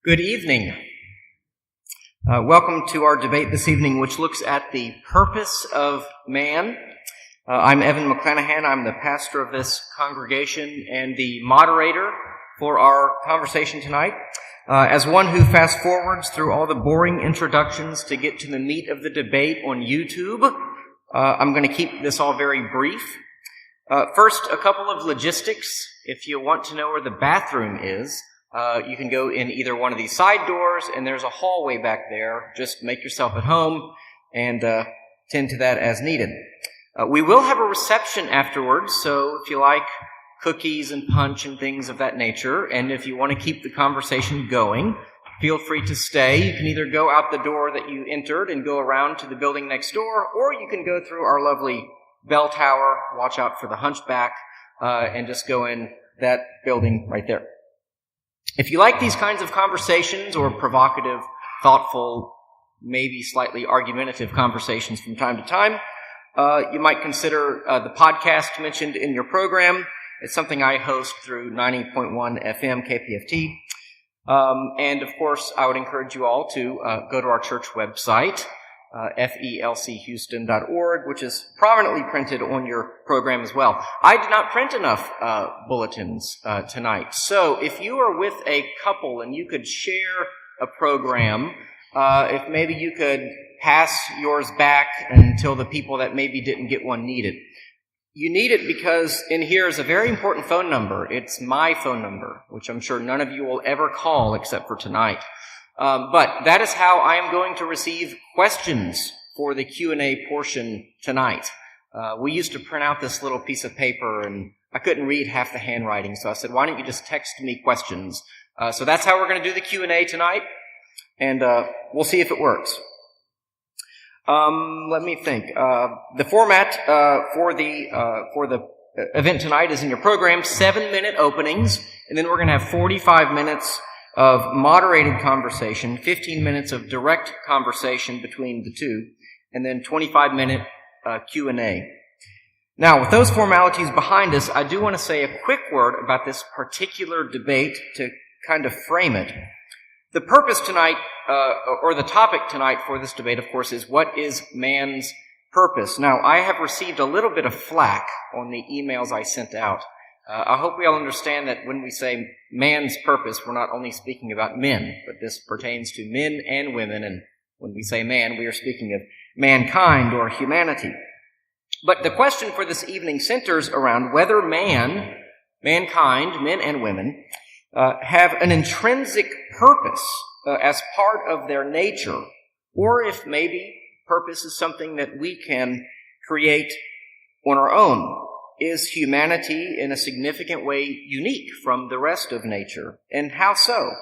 Good evening. Welcome to our debate this evening, which looks at the purpose of man. I'm Evan McClanahan. I'm the pastor of this congregation and the moderator for our conversation tonight. As one who fast forwards through all the boring introductions to get to the meat of the debate on YouTube, I'm going to keep this all very brief. First, a couple of logistics. If you want to know where the bathroom is, you can go in either one of these side doors, and there's a hallway back there. Just make yourself at home and tend to that as needed. We will have a reception afterwards, so if you like cookies and punch and things of that nature, and if you want to keep the conversation going, feel free to stay. You can either go out the door that you entered and go around to the building next door, or you can go through our lovely bell tower, watch out for the hunchback, and just go in that building right there. If you like these kinds of conversations or provocative, thoughtful, maybe slightly argumentative conversations from time to time, you might consider the podcast mentioned in your program. It's something I host through 90.1 FM KPFT. And of course, I would encourage you all to go to our church website, felchouston.org, which is prominently printed on your program as well. I did not print enough bulletins tonight, so if you are with a couple and you could share a program, if maybe you could pass yours back until the people that maybe didn't get one need it. You need it because in here is a very important phone number. It's my phone number, which I'm sure none of you will ever call except for tonight. But that is how I am going to receive questions for the Q&A portion tonight. We used to print out this little piece of paper, and I couldn't read half the handwriting, so I said, why don't you just text me questions? So that's how we're going to do the Q&A tonight, and we'll see if it works. Let me think. The format for the event tonight is in your program, 7-minute openings, and then we're going to have 45 minutes of moderated conversation, 15 minutes of direct conversation between the two, and then 25-minute Q&A. Now, with those formalities behind us, I do want to say a quick word about this particular debate to kind of frame it. The purpose tonight, or the topic tonight for this debate, of course, is what is man's purpose? Now, I have received a little bit of flack on the emails I sent out. I hope we all understand that when we say man's purpose, we're not only speaking about men, but this pertains to men and women, and when we say man, we are speaking of mankind or humanity. But the question for this evening centers around whether mankind, men and women, have an intrinsic purpose as part of their nature, or if maybe purpose is something that we can create on our own. Is humanity in a significant way unique from the rest of nature? And how so?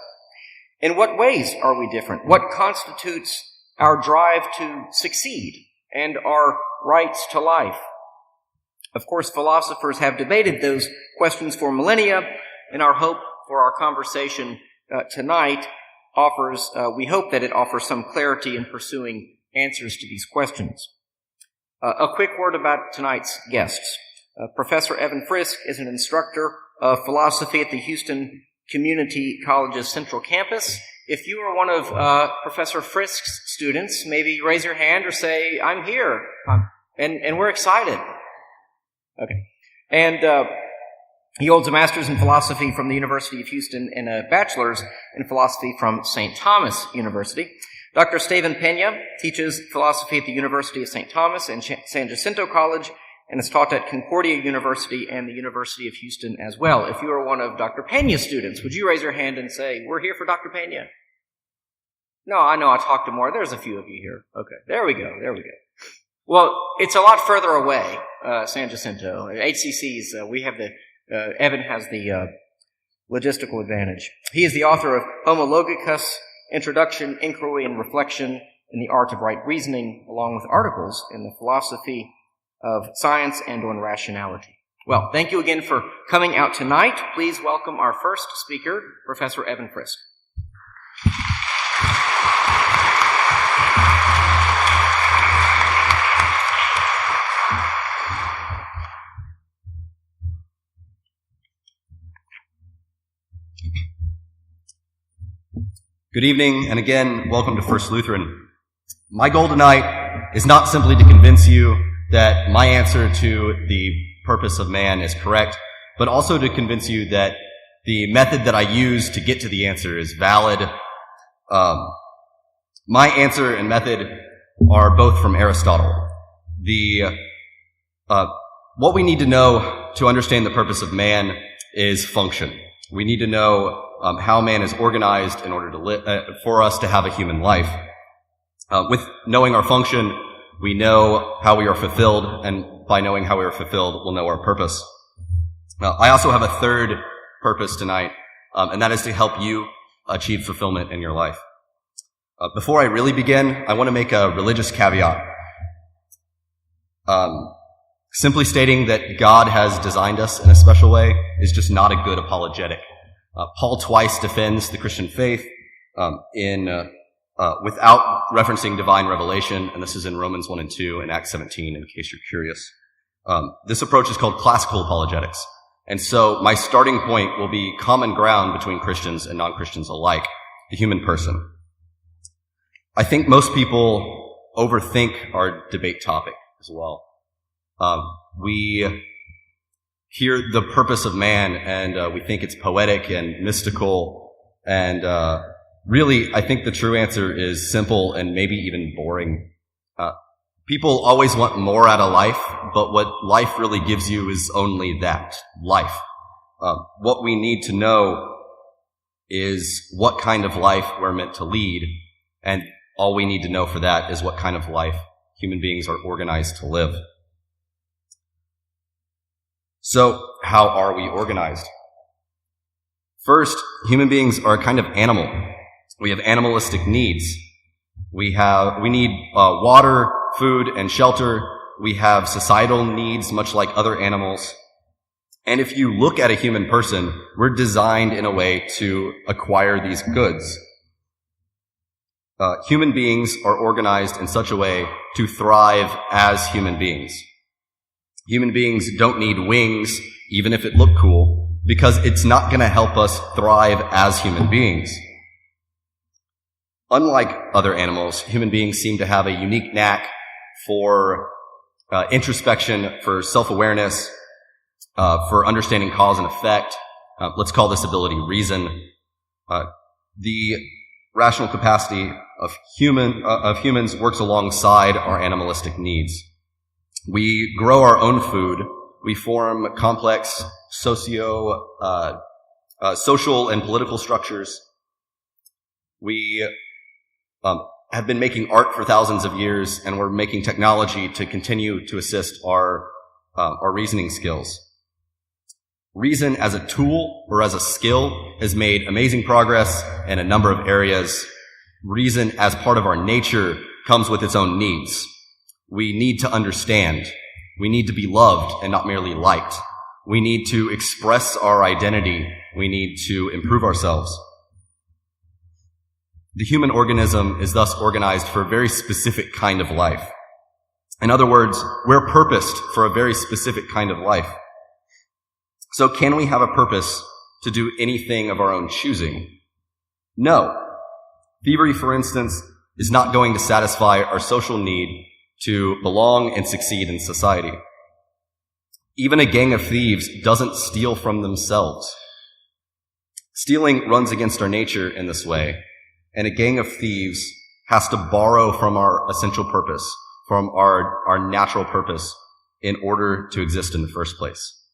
In what ways are we different? What constitutes our drive to succeed and our rights to life? Of course, philosophers have debated those questions for millennia, and our hope for our conversation tonight offers, we hope that it offers some clarity in pursuing answers to these questions. A quick word about tonight's guests. Professor Evan Friske is an instructor of philosophy at the Houston Community College's Central Campus. If you are one of Professor Friske's students, maybe raise your hand or say, I'm here, and we're excited. Okay. And he holds a master's in philosophy from the University of Houston and a bachelor's in philosophy from St. Thomas University. Dr. Steven Pena teaches philosophy at the University of St. Thomas and San Jacinto College, and is taught at Concordia University and the University of Houston as well. If you are one of Dr. Pena's students, would you raise your hand and say, we're here for Dr. Pena? No, I know I talked to more. There's a few of you here. Okay, there we go. Well, it's a lot further away, San Jacinto. HCC's, we have Evan has the logistical advantage. He is the author of Homo Logicus, Introduction, Inquiry, and Reflection in the Art of Right Reasoning, along with articles in the Philosophy of Science and on Rationality. Well, thank you again for coming out tonight. Please welcome our first speaker, Professor Evan Friske. Good evening, and again, welcome to First Lutheran. My goal tonight is not simply to convince you that my answer to the purpose of man is correct, but also to convince you that the method that I use to get to the answer is valid. My answer and method are both from Aristotle. What we need to know to understand the purpose of man is function. We need to know how man is organized in order to live, for us to have a human life. With knowing our function, we know how we are fulfilled, and by knowing how we are fulfilled, we'll know our purpose. I also have a third purpose tonight, and that is to help you achieve fulfillment in your life. Before I really begin, I want to make a religious caveat. Simply stating that God has designed us in a special way is just not a good apologetic. Paul twice defends the Christian faith without referencing divine revelation, and this is in Romans 1 and 2 and Acts 17, in case you're curious. This approach is called classical apologetics, and so my starting point will be common ground between Christians and non-Christians alike, the human person. I think most people overthink our debate topic as well. We hear the purpose of man, and we think it's poetic and mystical, and really, I think the true answer is simple and maybe even boring. People always want more out of life, but what life really gives you is only that, life. What we need to know is what kind of life we're meant to lead, and all we need to know for that is what kind of life human beings are organized to live. So, how are we organized? First, human beings are a kind of animal. We have animalistic needs. We need water, food, and shelter. We have societal needs, much like other animals. And if you look at a human person, we're designed in a way to acquire these goods. Human beings are organized in such a way to thrive as human beings. Human beings don't need wings, even if it looked cool, because it's not going to help us thrive as human beings. Unlike other animals, human beings seem to have a unique knack for introspection, for self-awareness, for understanding cause and effect. Let's call this ability reason. The rational capacity of humans works alongside our animalistic needs. We grow our own food. We form complex social and political structures. We have been making art for thousands of years, and we're making technology to continue to assist our reasoning skills. Reason as a tool or as a skill has made amazing progress in a number of areas. Reason as part of our nature comes with its own needs. We need to understand. We need to be loved and not merely liked. We need to express our identity. We need to improve ourselves. The human organism is thus organized for a very specific kind of life. In other words, we're purposed for a very specific kind of life. So can we have a purpose to do anything of our own choosing? No. Thievery, for instance, is not going to satisfy our social need to belong and succeed in society. Even a gang of thieves doesn't steal from themselves. Stealing runs against our nature in this way, and a gang of thieves has to borrow from our essential purpose, from our natural purpose, in order to exist in the first place.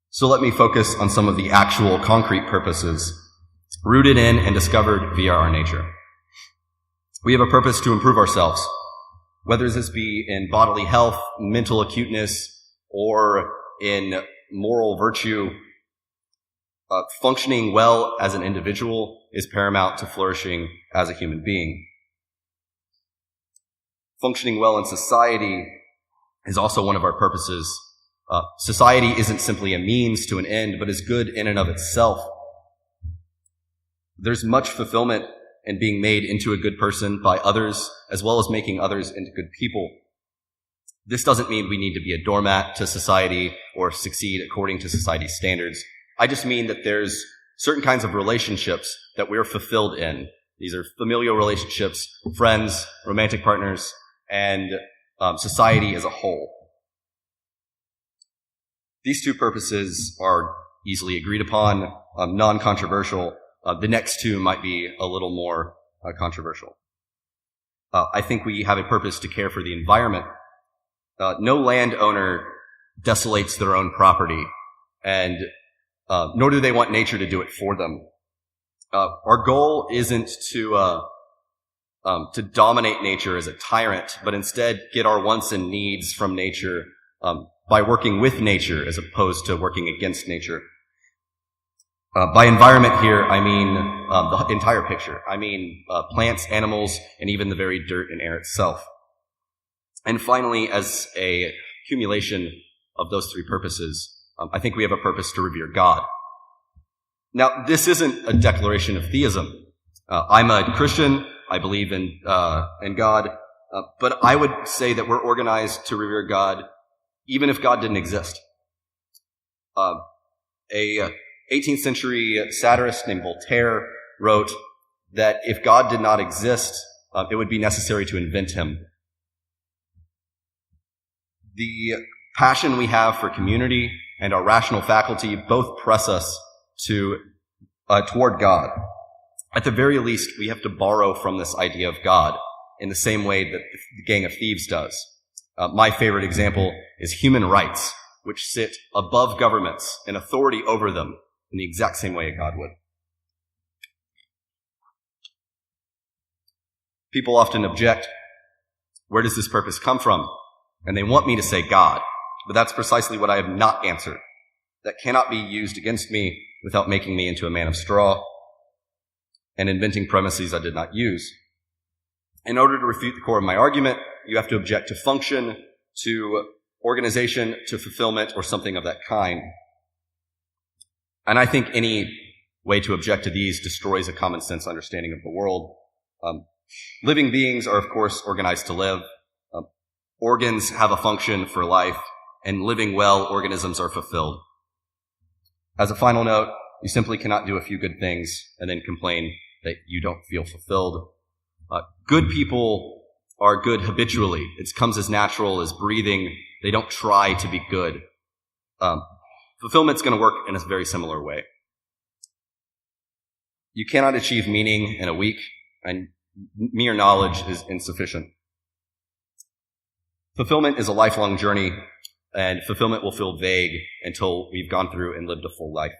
So let me focus on some of the actual concrete purposes rooted in and discovered via our nature. We have a purpose to improve ourselves, whether this be in bodily health, mental acuteness, or in moral virtue. Functioning well as an individual is paramount to flourishing as a human being. Functioning well in society is also one of our purposes. Society isn't simply a means to an end, but is good in and of itself. There's much fulfillment in being made into a good person by others, as well as making others into good people. This doesn't mean we need to be a doormat to society or succeed according to society's standards. I just mean that there's certain kinds of relationships that we're fulfilled in. These are familial relationships, friends, romantic partners, and society as a whole. These two purposes are easily agreed upon, non-controversial. The next two might be a little more controversial. I think we have a purpose to care for the environment. No landowner desolates their own property, and nor do they want nature to do it for them. Our goal isn't to dominate nature as a tyrant, but instead get our wants and needs from nature by working with nature as opposed to working against nature. By environment here, I mean the entire picture. I mean plants, animals, and even the very dirt and air itself. And finally, as a accumulation of those three purposes, I think we have a purpose to revere God. Now, this isn't a declaration of theism. I'm a Christian. I believe in God. But I would say that we're organized to revere God even if God didn't exist. A 18th century satirist named Voltaire wrote that if God did not exist, it would be necessary to invent him. The passion we have for community and our rational faculty both press us toward God. At the very least, we have to borrow from this idea of God in the same way that the Gang of Thieves does. My favorite example is human rights, which sit above governments and authority over them in the exact same way God would. People often object, where does this purpose come from? And they want me to say God, but that's precisely what I have not answered. That cannot be used against me without making me into a man of straw and inventing premises I did not use. In order to refute the core of my argument, you have to object to function, to organization, to fulfillment, or something of that kind. And I think any way to object to these destroys a common sense understanding of the world. Living beings are, of course, organized to live. Organs have a function for life, and living well, organisms are fulfilled. As a final note, you simply cannot do a few good things and then complain that you don't feel fulfilled. Good people are good habitually. It comes as natural as breathing. They don't try to be good. Fulfillment's going to work in a very similar way. You cannot achieve meaning in a week, and mere knowledge is insufficient. Fulfillment is a lifelong journey, and fulfillment will feel vague until we've gone through and lived a full life.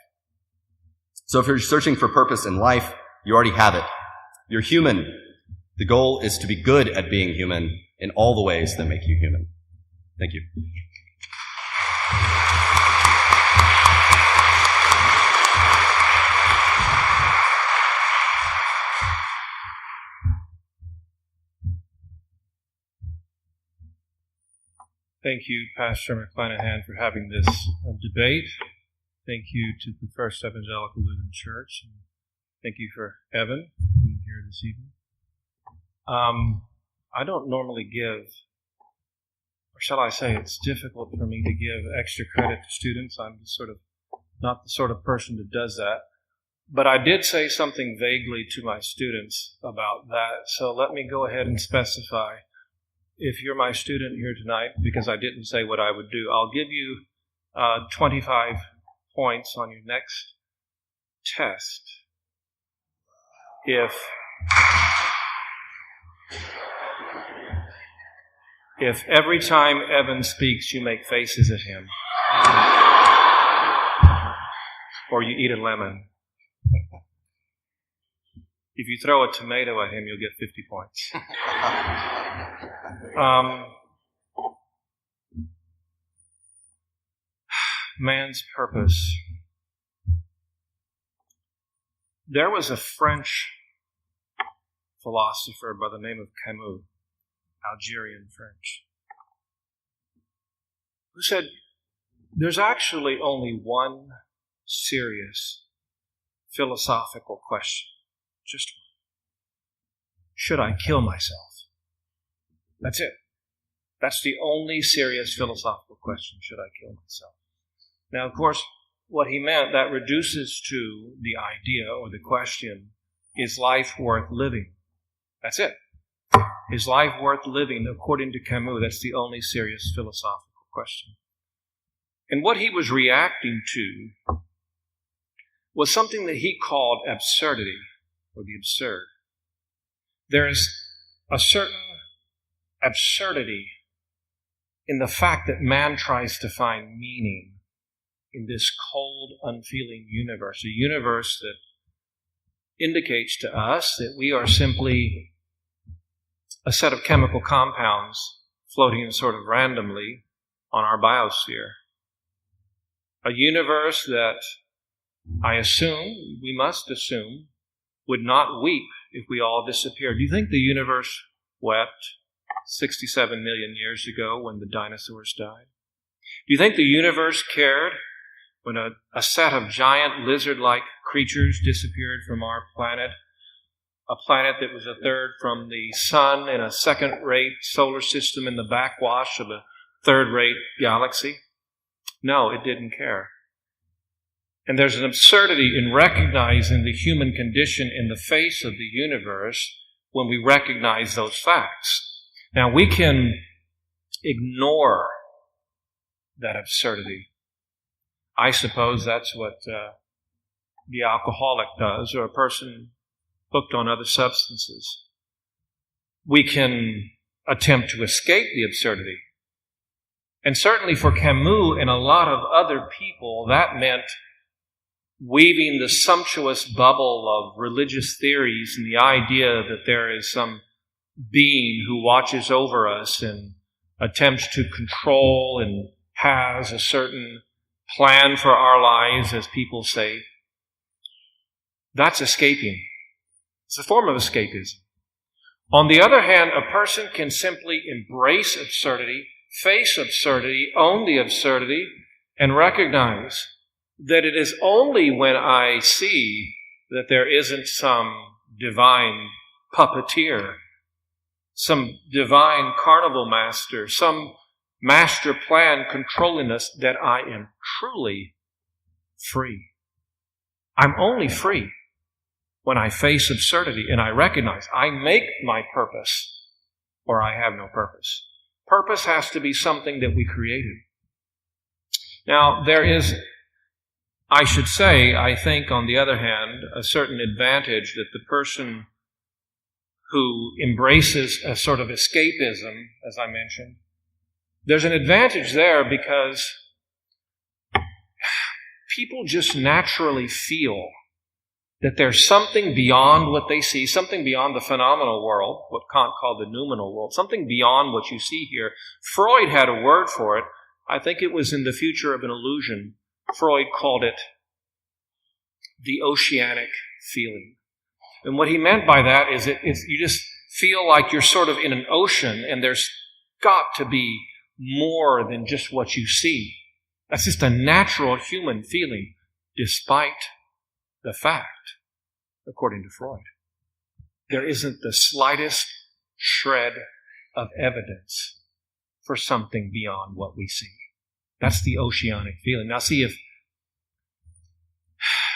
So if you're searching for purpose in life, you already have it. You're human. The goal is to be good at being human in all the ways that make you human. Thank you. Thank you, Pastor McClanahan, for having this debate. Thank you to the First Evangelical Lutheran Church. And thank you for Evan being here this evening. I don't normally give, or shall I say, it's difficult for me to give extra credit to students. I'm just sort of not the sort of person that does that. But I did say something vaguely to my students about that. So let me go ahead and specify. If you're my student here tonight, because I didn't say what I would do, I'll give you 25 points on your next test. If every time Evan speaks you make faces at him, or you eat a lemon, if you throw a tomato at him, you'll get 50 points. Man's purpose. There was a French philosopher by the name of Camus, Algerian French, who said, there's actually only one serious philosophical question. Just one. Should I kill myself? That's it. That's the only serious philosophical question. Should I kill myself? Now, of course, what he meant, that reduces to the idea or the question, is life worth living? That's it. Is life worth living? According to Camus, that's the only serious philosophical question. And what he was reacting to was something that he called absurdity, or the absurd. There is a certain absurdity in the fact that man tries to find meaning in this cold, unfeeling universe, a universe that indicates to us that we are simply a set of chemical compounds floating sort of randomly on our biosphere. A universe that I assume, we must assume, would not weep if we all disappeared. Do you think the universe wept 67 million years ago when the dinosaurs died? Do you think the universe cared when a set of giant lizard-like creatures disappeared from our planet? A planet that was a third from the sun in a second-rate solar system in the backwash of a third-rate galaxy? No, it didn't care. And there's an absurdity in recognizing the human condition in the face of the universe when we recognize those facts. Now, we can ignore that absurdity. I suppose that's what the alcoholic does, or a person hooked on other substances. We can attempt to escape the absurdity. And certainly for Camus and a lot of other people, that meant weaving the sumptuous bubble of religious theories and the idea that there is some being who watches over us and attempts to control and has a certain plan for our lives, as people say. That's escaping. It's a form of escapism. On the other hand, a person can simply embrace absurdity, face absurdity, own the absurdity, and recognize that it is only when I see that there isn't some divine puppeteer, some divine carnival master, some master plan controlling us, that I am truly free. I'm only free when I face absurdity and I recognize I make my purpose or I have no purpose. Purpose has to be something that we created. Now, there is, I should say, I think, on the other hand, a certain advantage that the person who embraces a sort of escapism, as I mentioned, there's an advantage there because people just naturally feel that there's something beyond what they see, something beyond the phenomenal world, what Kant called the noumenal world, something beyond what you see here. Freud had a word for it. I think it was in The Future of an Illusion. Freud called it the oceanic feeling. And what he meant by that is you just feel like you're sort of in an ocean and there's got to be more than just what you see. That's just a natural human feeling, despite the fact, according to Freud, there isn't the slightest shred of evidence for something beyond what we see. That's the oceanic feeling. Now see,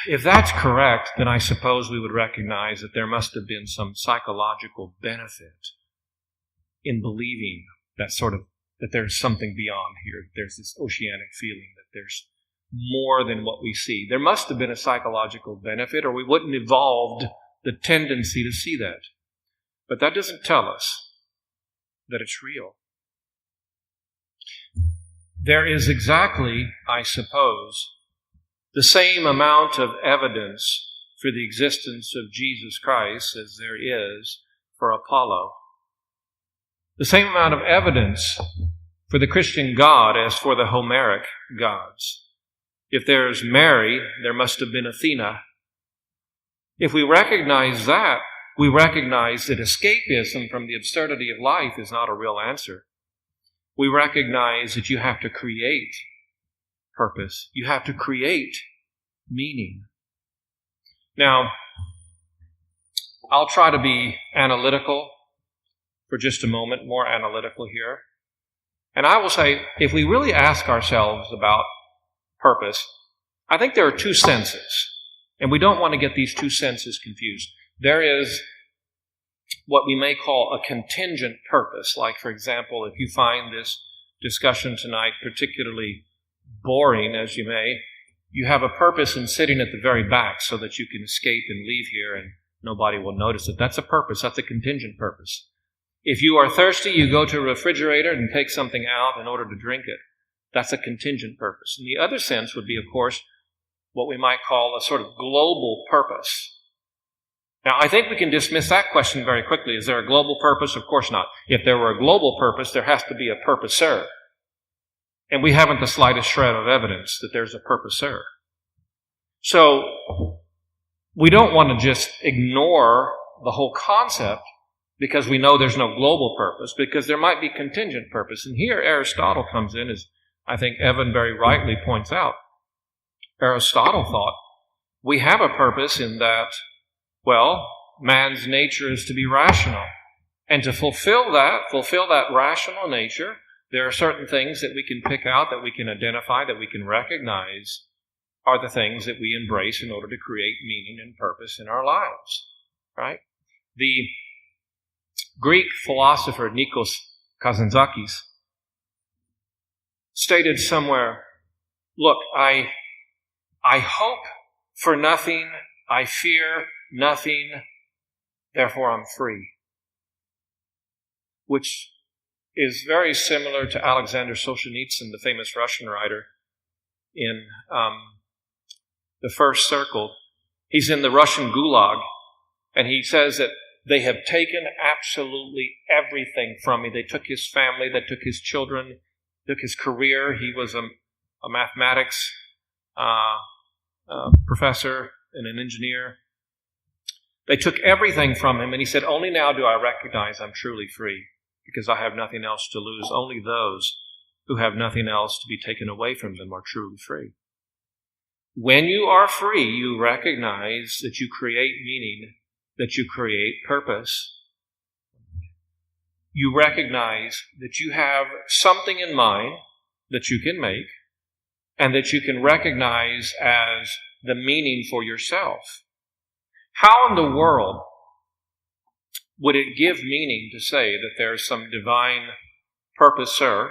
if that's correct, then I suppose we would recognize that there must have been some psychological benefit in believing that there's something beyond here, that there's this oceanic feeling, that there's more than what we see. There must have been a psychological benefit, or we wouldn't have evolved the tendency to see that. But that doesn't tell us that it's real. There is exactly, I suppose, the same amount of evidence for the existence of Jesus Christ as there is for Apollo. The same amount of evidence for the Christian God as for the Homeric gods. If there's Mary, there must have been Athena. If we recognize that, we recognize that escapism from the absurdity of life is not a real answer. We recognize that you have to create purpose. You have to create meaning. Now, I'll try to be analytical for just a moment, more analytical here. And I will say, if we really ask ourselves about purpose, I think there are two senses, and we don't want to get these two senses confused. There is what we may call a contingent purpose. Like, for example, if you find this discussion tonight particularly boring, as you may, you have a purpose in sitting at the very back so that you can escape and leave here and nobody will notice it. That's a purpose. That's a contingent purpose. If you are thirsty, you go to a refrigerator and take something out in order to drink it. That's a contingent purpose. And the other sense would be, of course, what we might call a sort of global purpose. Now, I think we can dismiss that question very quickly. Is there a global purpose? Of course not. If there were a global purpose, there has to be a purposer. And we haven't the slightest shred of evidence that there's a purposer. So, we don't want to just ignore the whole concept because we know there's no global purpose, because there might be contingent purpose. And here Aristotle comes in, as I think Evan very rightly points out. Aristotle thought we have a purpose in that, well, man's nature is to be rational. And to fulfill that rational nature, there are certain things that we can pick out, that we can identify, that we can recognize are the things that we embrace in order to create meaning and purpose in our lives, right? The Greek philosopher Nikos Kazantzakis stated somewhere, look, I hope for nothing, I fear nothing, therefore I'm free. Which is very similar to Alexander Solzhenitsyn, the famous Russian writer, in The First Circle. He's in the Russian Gulag, and he says that they have taken absolutely everything from me. They took his family, they took his children, took his career. He was a mathematics professor and an engineer. They took everything from him, and he said, only now do I recognize I'm truly free, because I have nothing else to lose. Only those who have nothing else to be taken away from them are truly free. When you are free, you recognize that you create meaning, that you create purpose. You recognize that you have something in mind that you can make, and that you can recognize as the meaning for yourself. How in the world would it give meaning to say that there's some divine purposer,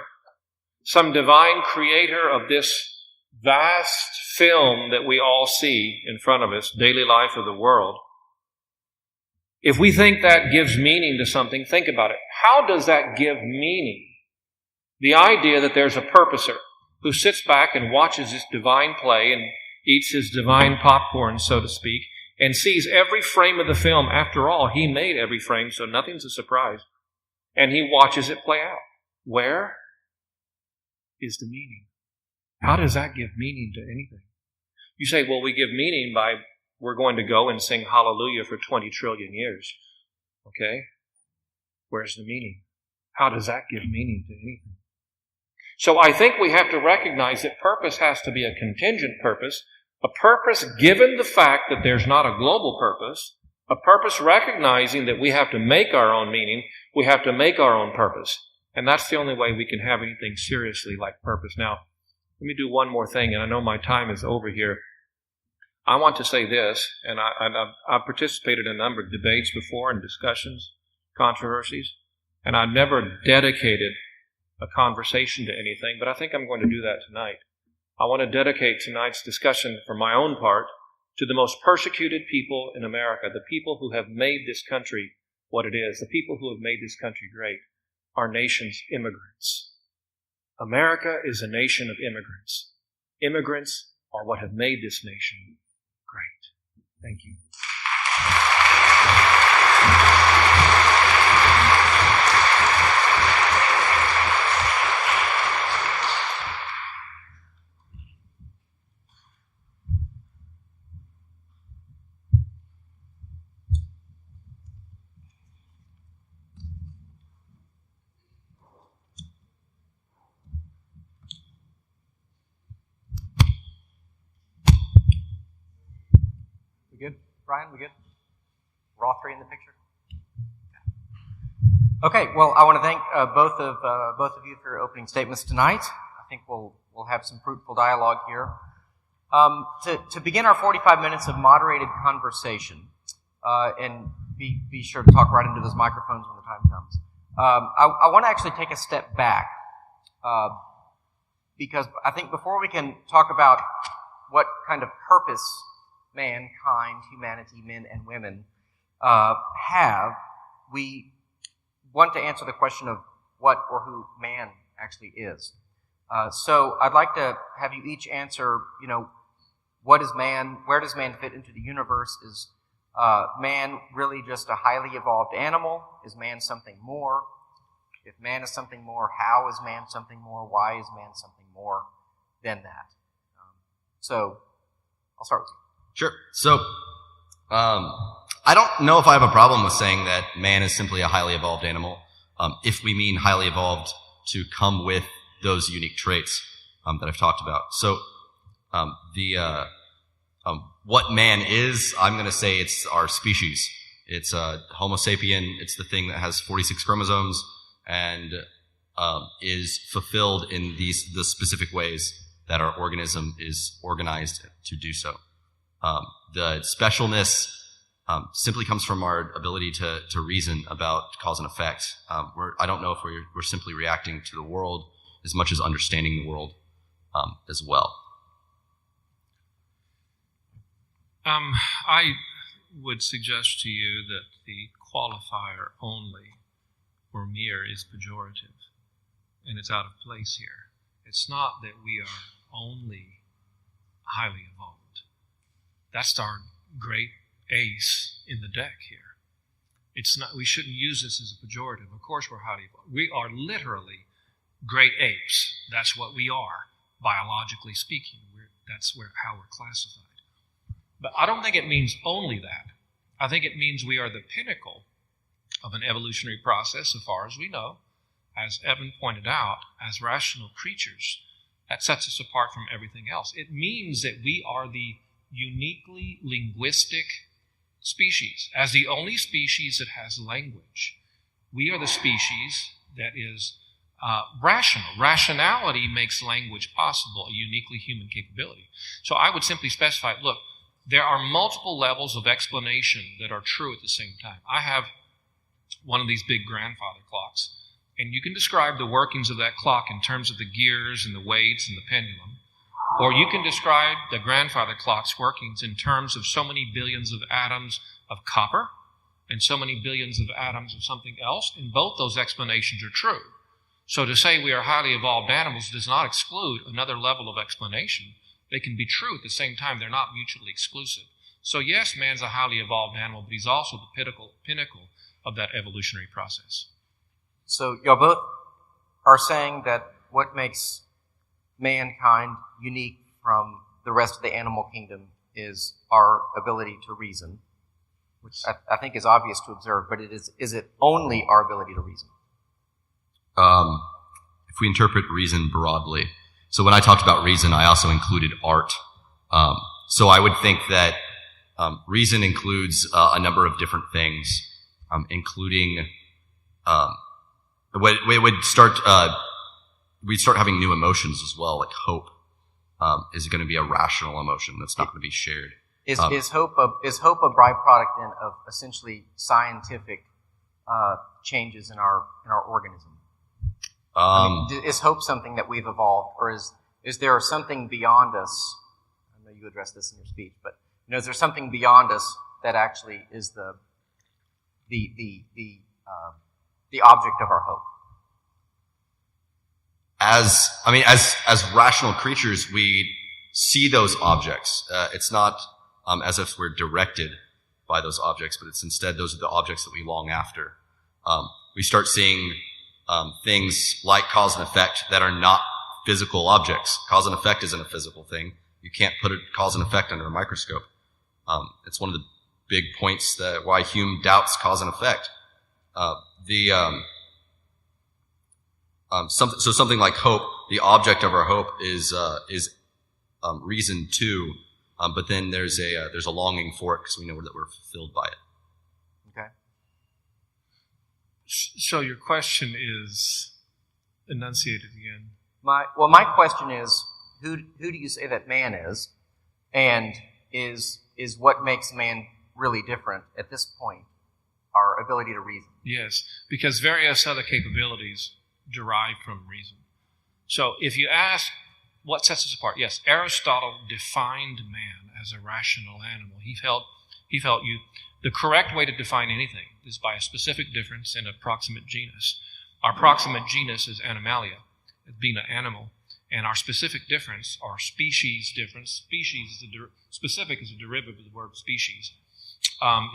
some divine creator of this vast film that we all see in front of us, daily life of the world? If we think that gives meaning to something, think about it. How does that give meaning? The idea that there's a purposer who sits back and watches this divine play and eats his divine popcorn, so to speak, and sees every frame of the film. After all, he made every frame, so nothing's a surprise. And he watches it play out. Where is the meaning? How does that give meaning to anything? You say, well, we give meaning by we're going to go and sing hallelujah for 20 trillion years. Okay? Where's the meaning? How does that give meaning to anything? So I think we have to recognize that purpose has to be a contingent purpose, a purpose given the fact that there's not a global purpose, a purpose recognizing that we have to make our own meaning, we have to make our own purpose. And that's the only way we can have anything seriously like purpose. Now, let me do one more thing, and I know my time is over here. I want to say this, and I've participated in a number of debates before and discussions, controversies, and I've never dedicated a conversation to anything, but I think I'm going to do that tonight. I want to dedicate tonight's discussion for my own part to the most persecuted people in America, the people who have made this country what it is, the people who have made this country great, our nation's immigrants. America is a nation of immigrants. Immigrants are what have made this nation great. Thank you. We good? Brian, we good? We're all three in the picture? Okay, well, I want to thank both of you for your opening statements tonight. I think we'll have some fruitful dialogue here. To begin our 45 minutes of moderated conversation, and be sure to talk right into those microphones when the time comes, I want to actually take a step back, because I think before we can talk about what kind of purpose mankind, humanity, men and women have, we want to answer the question of what or who man actually is. So I'd like to have you each answer, what is man? Where does man fit into the universe? Is man really just a highly evolved animal? Is man something more? If man is something more, how is man something more? Why is man something more than that? So I'll start with you. Sure. So, I don't know if I have a problem with saying that man is simply a highly evolved animal, if we mean highly evolved to come with those unique traits that I've talked about. So, what man is, I'm going to say it's our species. It's Homo sapien. It's the thing that has 46 chromosomes and is fulfilled in the specific ways that our organism is organized to do so. The specialness simply comes from our ability to reason about cause and effect. I don't know if we're simply reacting to the world as much as understanding the world as well. I would suggest to you that the qualifier only or mere is pejorative, and it's out of place here. It's not that we are only highly evolved. That's our great ace in the deck here. It's not. We shouldn't use this as a pejorative. Of course we're highly evolved. We are literally great apes. That's what we are, biologically speaking. That's how we're classified. But I don't think it means only that. I think it means we are the pinnacle of an evolutionary process, so far as we know. As Evan pointed out, as rational creatures, that sets us apart from everything else. It means that we are the uniquely linguistic species. As the only species that has language, we are the species that is rational. Rationality makes language possible, a uniquely human capability. So I would simply specify, look, there are multiple levels of explanation that are true at the same time. I have one of these big grandfather clocks, and you can describe the workings of that clock in terms of the gears and the weights and the pendulum, or you can describe the grandfather clock's workings in terms of so many billions of atoms of copper and so many billions of atoms of something else, and both those explanations are true. So to say we are highly evolved animals does not exclude another level of explanation. They can be true at the same time. They're not mutually exclusive. So yes, man's a highly evolved animal, but he's also the pinnacle of that evolutionary process. So y'all both are saying that what makes mankind unique from the rest of the animal kingdom is our ability to reason, which I think is obvious to observe, but is it only our ability to reason? If we interpret reason broadly, so when I talked about reason, I also included art. So I would think that reason includes a number of different things, including we'd start having new emotions as well, like hope is going to be a rational emotion that's not going to be shared. Is hope a byproduct then of essentially scientific changes in our organism? Is hope something that we've evolved, or is there something beyond us? I know you addressed this in your speech, but is there something beyond us that actually is the object of our hope? As rational creatures, we see those objects. It's not as if we're directed by those objects, but it's instead those are the objects that we long after. We start seeing things like cause and effect that are not physical objects. Cause and effect isn't a physical thing. You can't put a cause and effect under a microscope. It's one of the big points why Hume doubts cause and effect. Something like hope, the object of our hope is reason too, but then there's a longing for it because we know that we're fulfilled by it. Okay. So your question is enunciated again. My question is, who do you say that man is? And is what makes man really different at this point our ability to reason. Yes, because various other capabilities derive from reason. So if you ask what sets us apart, yes, Aristotle defined man as a rational animal. He felt the correct way to define anything is by a specific difference in a proximate genus. Our proximate genus is Animalia, being an animal, and our specific difference, our species difference, specific is a derivative of the word species,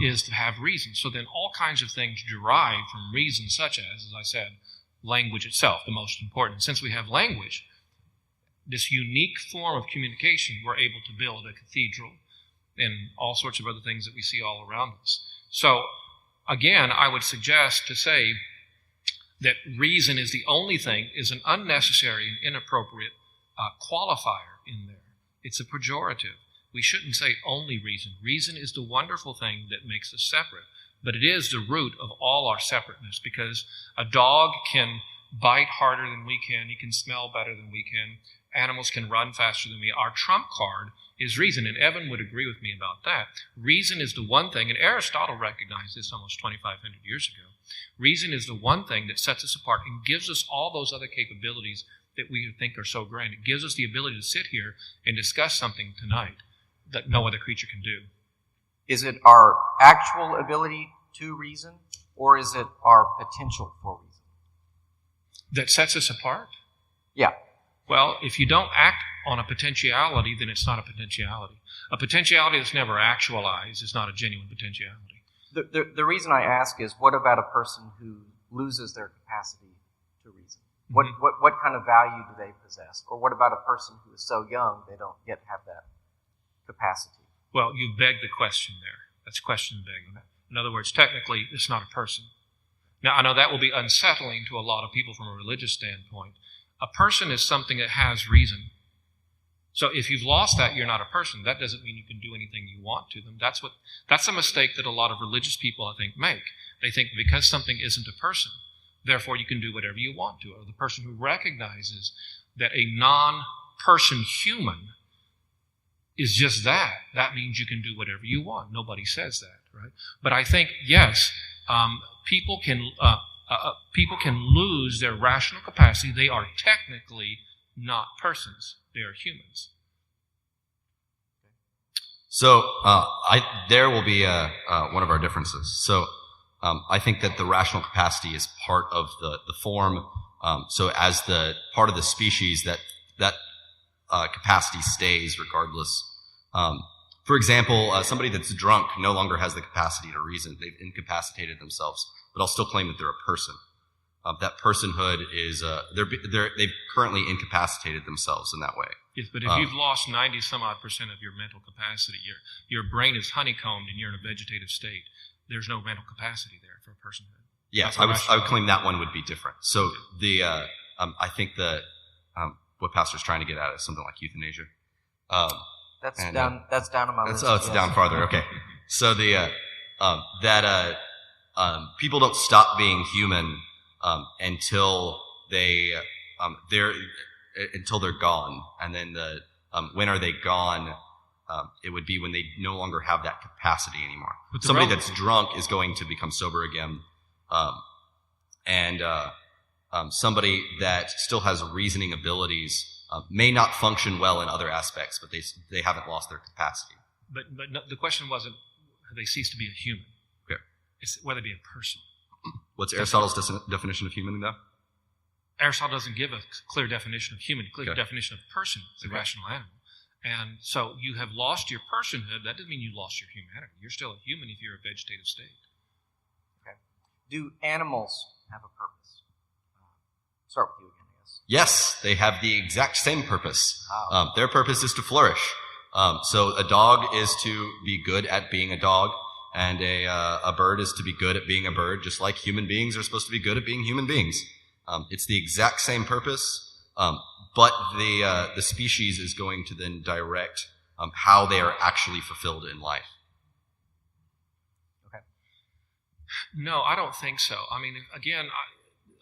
is to have reason. So then all kinds of things derive from reason, such as I said, language itself, the most important. Since we have language, this unique form of communication, we're able to build a cathedral and all sorts of other things that we see all around us. So, again, I would suggest to say that reason is the only thing, is an unnecessary and inappropriate qualifier in there. It's a pejorative. We shouldn't say only reason. Reason is the wonderful thing that makes us separate, but it is the root of all our separateness, because a dog can bite harder than we can. He can smell better than we can. Animals can run faster than we. Our trump card is reason, and Evan would agree with me about that. Reason is the one thing, and Aristotle recognized this almost 2,500 years ago. Reason is the one thing that sets us apart and gives us all those other capabilities that we think are so grand. It gives us the ability to sit here and discuss something tonight that no other creature can do. Is it our actual ability to reason, or is it our potential for reason? That sets us apart? Yeah. Well, if you don't act on a potentiality, then it's not a potentiality. A potentiality that's never actualized is not a genuine potentiality. The reason I ask is, what about a person who loses their capacity to reason? What kind of value do they possess? Or what about a person who is so young they don't yet have that capacity? Well, you beg the question there. That's question begging. In other words, technically, it's not a person. Now, I know that will be unsettling to a lot of people from a religious standpoint. A person is something that has reason. So if you've lost that, you're not a person. That doesn't mean you can do anything you want to them. That's a mistake that a lot of religious people, I think, make. They think because something isn't a person, therefore you can do whatever you want to. Or the person who recognizes that a non-person human is just that. That means you can do whatever you want. Nobody says that, right? But I think, yes, people can lose their rational capacity. They are technically not persons. They are humans. So there will be one of our differences. So I think that the rational capacity is part of the form. So as the part of the species, that capacity stays regardless. For example, somebody that's drunk no longer has the capacity to reason. They've incapacitated themselves, but I'll still claim that they're a person. That personhood is they've currently incapacitated themselves in that way. Yes, but if you've lost 90-some-odd% of your mental capacity, your brain is honeycombed and you're in a vegetative state, there's no mental capacity there for a personhood. Yes, I would claim that one would be different. So I think what Pastor's trying to get at is something like euthanasia. That's down on my list. Oh, it's down farther. Okay. So people don't stop being human until they're gone, and then when are they gone? It would be when they no longer have that capacity anymore. Somebody that's drunk is going to become sober again, and somebody that still has reasoning abilities may not function well in other aspects, but they haven't lost their capacity. But no, the question wasn't have they ceased to be a human. Okay. It's whether they be a person. What's Aristotle's definition of human, though? Aristotle doesn't give a clear definition of human, clear definition of person. It's a rational animal. And so you have lost your personhood. That doesn't mean you lost your humanity. You're still a human if you're a vegetative state. Okay. Do animals have a purpose? Start with you again, I guess. Yes, they have the exact same purpose. Wow. Their purpose is to flourish. So a dog is to be good at being a dog, and a bird is to be good at being a bird, just like human beings are supposed to be good at being human beings. It's the exact same purpose, but the species is going to then direct how they are actually fulfilled in life. Okay. No, I don't think so. I mean, again,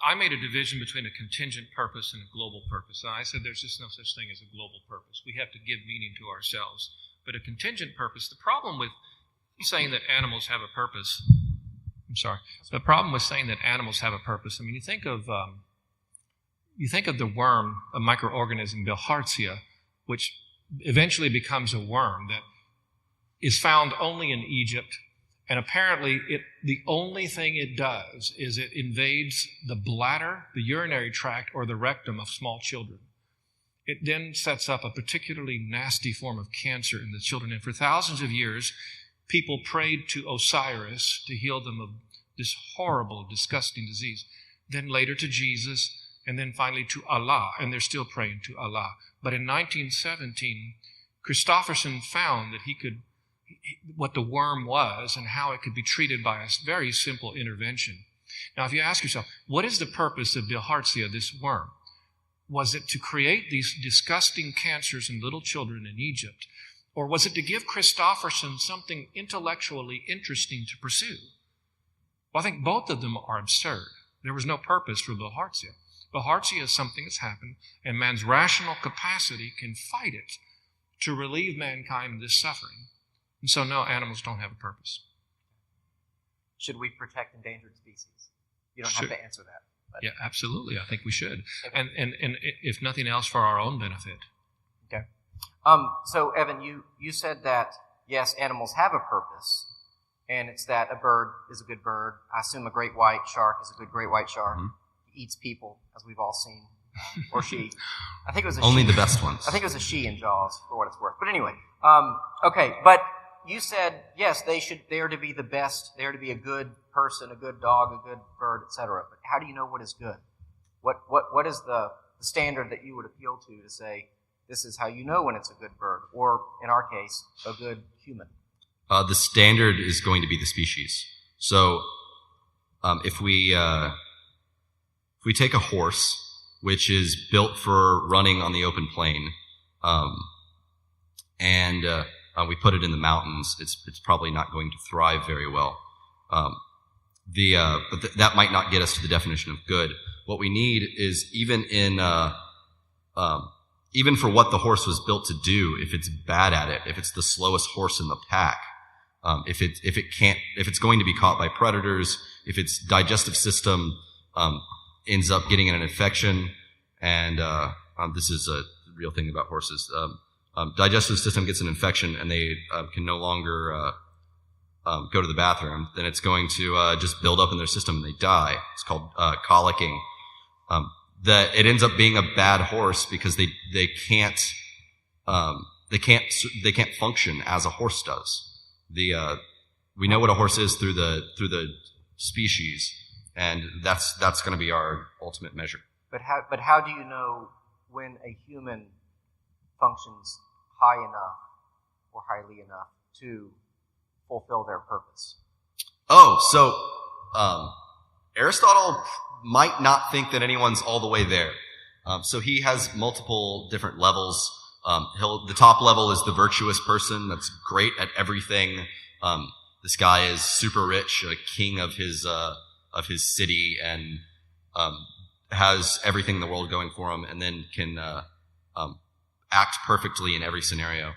I made a division between a contingent purpose and a global purpose. And I said there's just no such thing as a global purpose. We have to give meaning to ourselves. but a contingent purpose. The problem with saying that animals have a purpose, the problem with saying that animals have a purpose, I mean, you think of the worm, a microorganism, Bilharziia, which eventually becomes a worm that is found only in Egypt. And apparently, the only thing it does is it invades the bladder, the urinary tract, or the rectum of small children. It then sets up a particularly nasty form of cancer in the children. And for thousands of years, people prayed to Osiris to heal them of this horrible, disgusting disease. Then later to Jesus, and then finally to Allah. And they're still praying to Allah. But in 1917, Christofferson found that what the worm was and how it could be treated by a very simple intervention. Now, if you ask yourself, what is the purpose of Bilharziia, this worm? Was it to create these disgusting cancers in little children in Egypt? Or was it to give Christofferson something intellectually interesting to pursue? Well, I think both of them are absurd. There was no purpose for Bilharziia. Bilharziia is something that's happened, and man's rational capacity can fight it to relieve mankind of this suffering. And so, no, animals don't have a purpose. Should we protect endangered species? You don't have to answer that. But. Yeah, absolutely. I think we should. And if nothing else, for our own benefit. Okay. So, Evan, you said that, yes, animals have a purpose, and it's that a bird is a good bird. I assume a great white shark is a good great white shark. Mm-hmm. He eats people, as we've all seen. Or she. I think it was a Only she. The best ones. I think it was a she in Jaws, for what it's worth. But anyway, okay, but you said, yes, they are to be the best, they are to be a good person, a good dog, a good bird, etc. But how do you know what is good? What is the standard that you would appeal to say, this is how you know when it's a good bird, or, in our case, a good human? The standard is going to be the species. So, if we take a horse, which is built for running on the open plain, and we put it in the mountains, it's probably not going to thrive very well. But that might not get us to the definition of good. What we need is even for what the horse was built to do, if it's bad at it, if it's the slowest horse in the pack, if it's going to be caught by predators, if its digestive system ends up getting an infection, and this is a real thing about horses. Digestive system gets an infection and they can no longer go to the bathroom, then it's going to just build up in their system and they die. It's called colicking. It ends up being a bad horse because they can't function as a horse does. We know what a horse is through the species, and that's going to be our ultimate measure. But how do you know when a human functions high enough or highly enough to fulfill their purpose? So Aristotle might not think that anyone's all the way there. So he has multiple different levels. The top level is the virtuous person that's great at everything. This guy is super rich, a king of his city, and has everything in the world going for him, and then can act perfectly in every scenario.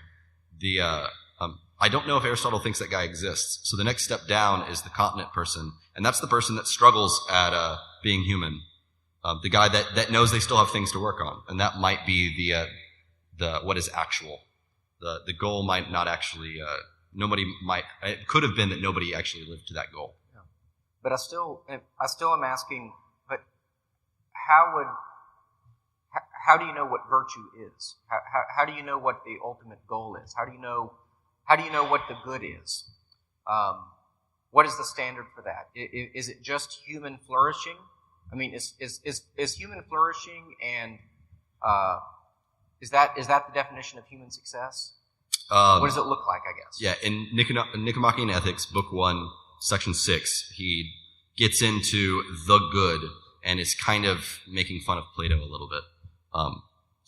I don't know if Aristotle thinks that guy exists. So the next step down is the continent person, and that's the person that struggles at being human. The guy that knows they still have things to work on, and that might be the what is actual. The goal might not actually. It could have been that nobody actually lived to that goal. Yeah. But I still am asking. But how do you know what virtue is? How do you know what the ultimate goal is? How do you know what the good is? What is the standard for that? Is it just human flourishing? I mean, is human flourishing, and is that the definition of human success? What does it look like, I guess? Yeah, in Nicomachean Ethics, Book 1, Section 6, he gets into the good and is kind of making fun of Plato a little bit,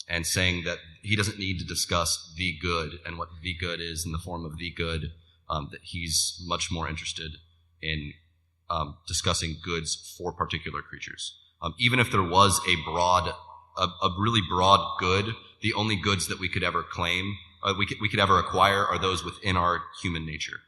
and saying that he doesn't need to discuss the good and what the good is in the form of the good, that he's much more interested in discussing goods for particular creatures. Even if there was a really broad good, the only goods that we could ever claim we could ever acquire are those within our human nature.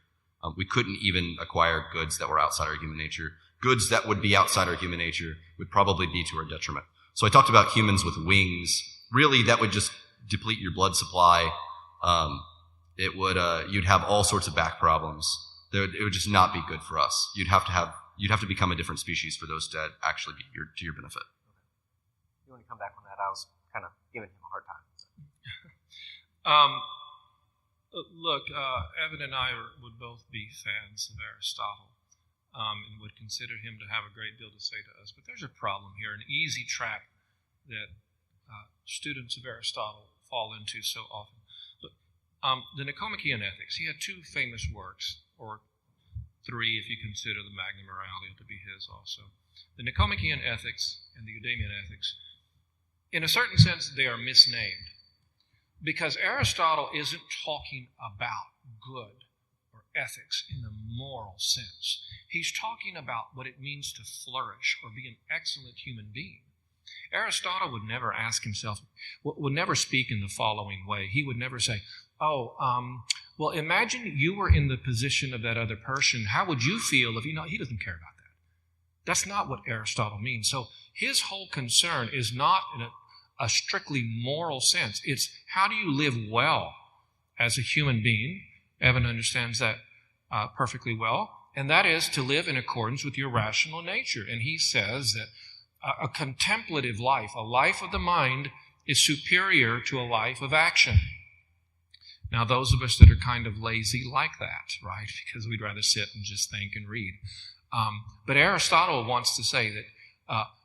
We couldn't even acquire goods that were outside our human nature. Goods that would be outside our human nature would probably be to our detriment. So I talked about humans with wings. Really, that would just deplete your blood supply. You'd have all sorts of back problems. It would just not be good for us. You'd have to become a different species for those to actually be to your benefit. You want to come back on that? I was kind of giving him a hard time. Look, Evan and I would both be fans of Aristotle and would consider him to have a great deal to say to us. But there's a problem here, an easy trap that students of Aristotle fall into so often. Look, the Nicomachean Ethics, he had two famous works, or three if you consider the Magna Moralia to be his also. The Nicomachean Ethics and the Eudaimonean Ethics, in a certain sense, they are misnamed. Because Aristotle isn't talking about good or ethics in the moral sense. He's talking about what it means to flourish or be an excellent human being. Aristotle would never ask himself, would never speak in the following way. He would never say, well, imagine you were in the position of that other person. How would you feel if he doesn't care about that. That's not what Aristotle means. So his whole concern is not in a strictly moral sense. It's how do you live well as a human being? Evan understands that perfectly well. And that is to live in accordance with your rational nature. And he says that a contemplative life, a life of the mind, is superior to a life of action. Now, those of us that are kind of lazy like that, right? Because we'd rather sit and just think and read. But Aristotle wants to say that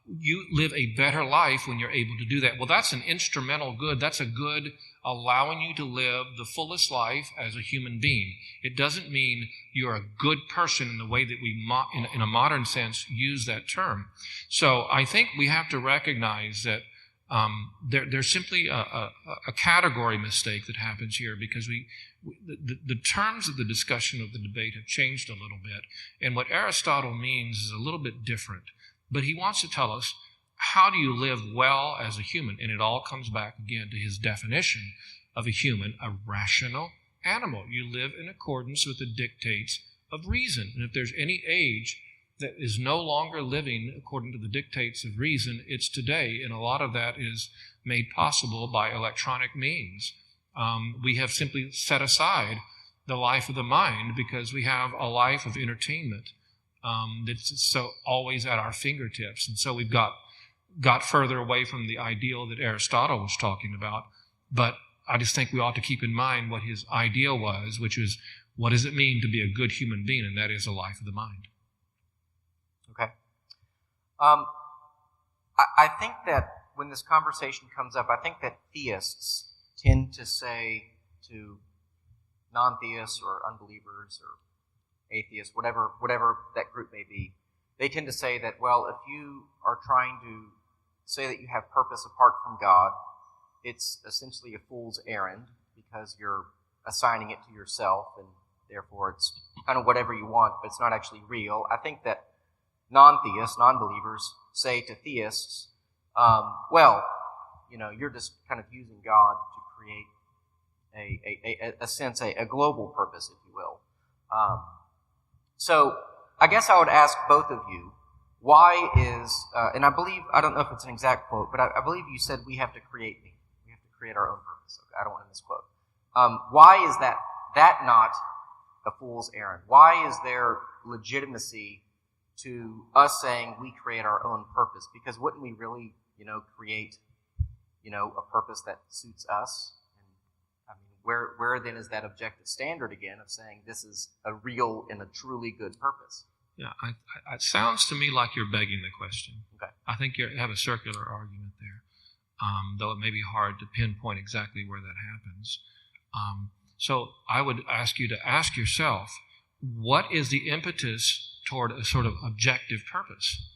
you live a better life when you're able to do that. Well, that's an instrumental good. That's a good allowing you to live the fullest life as a human being. It doesn't mean you're a good person in the way that we, in a modern sense, use that term. So I think we have to recognize that there's simply a category mistake that happens here because the terms of the discussion of the debate have changed a little bit. And what Aristotle means is a little bit different. But he wants to tell us, how do you live well as a human? And it all comes back again to his definition of a human, a rational animal. You live in accordance with the dictates of reason. And if there's any age that is no longer living according to the dictates of reason, it's today. And a lot of that is made possible by electronic means. We have simply set aside the life of the mind because we have a life of entertainment that's so always at our fingertips. And so we've got further away from the ideal that Aristotle was talking about. But I just think we ought to keep in mind what his ideal was, which is, what does it mean to be a good human being? And that is a life of the mind. Okay. I think that when this conversation comes up, I think that theists tend to say to non-theists or unbelievers or atheists, whatever that group may be, they tend to say that, well, if you are trying to say that you have purpose apart from God, it's essentially a fool's errand because you're assigning it to yourself and therefore it's kind of whatever you want, but it's not actually real. I think that non-theists, non-believers say to theists, well, you're just kind of using God to create a global purpose, if you will. So I guess I would ask both of you, why is, and I don't know if it's an exact quote, but I believe you said we have to create meaning. We have to create our own purpose. Okay, I don't want to misquote. Why is that not a fool's errand? Why is there legitimacy to us saying we create our own purpose? Because wouldn't we really, create, a purpose that suits us? And I mean, where then is that objective standard again of saying this is a real and a truly good purpose? Yeah, it sounds to me like you're begging the question. Okay. I think you have a circular argument there, though it may be hard to pinpoint exactly where that happens. So I would ask you to ask yourself, what is the impetus toward a sort of objective purpose?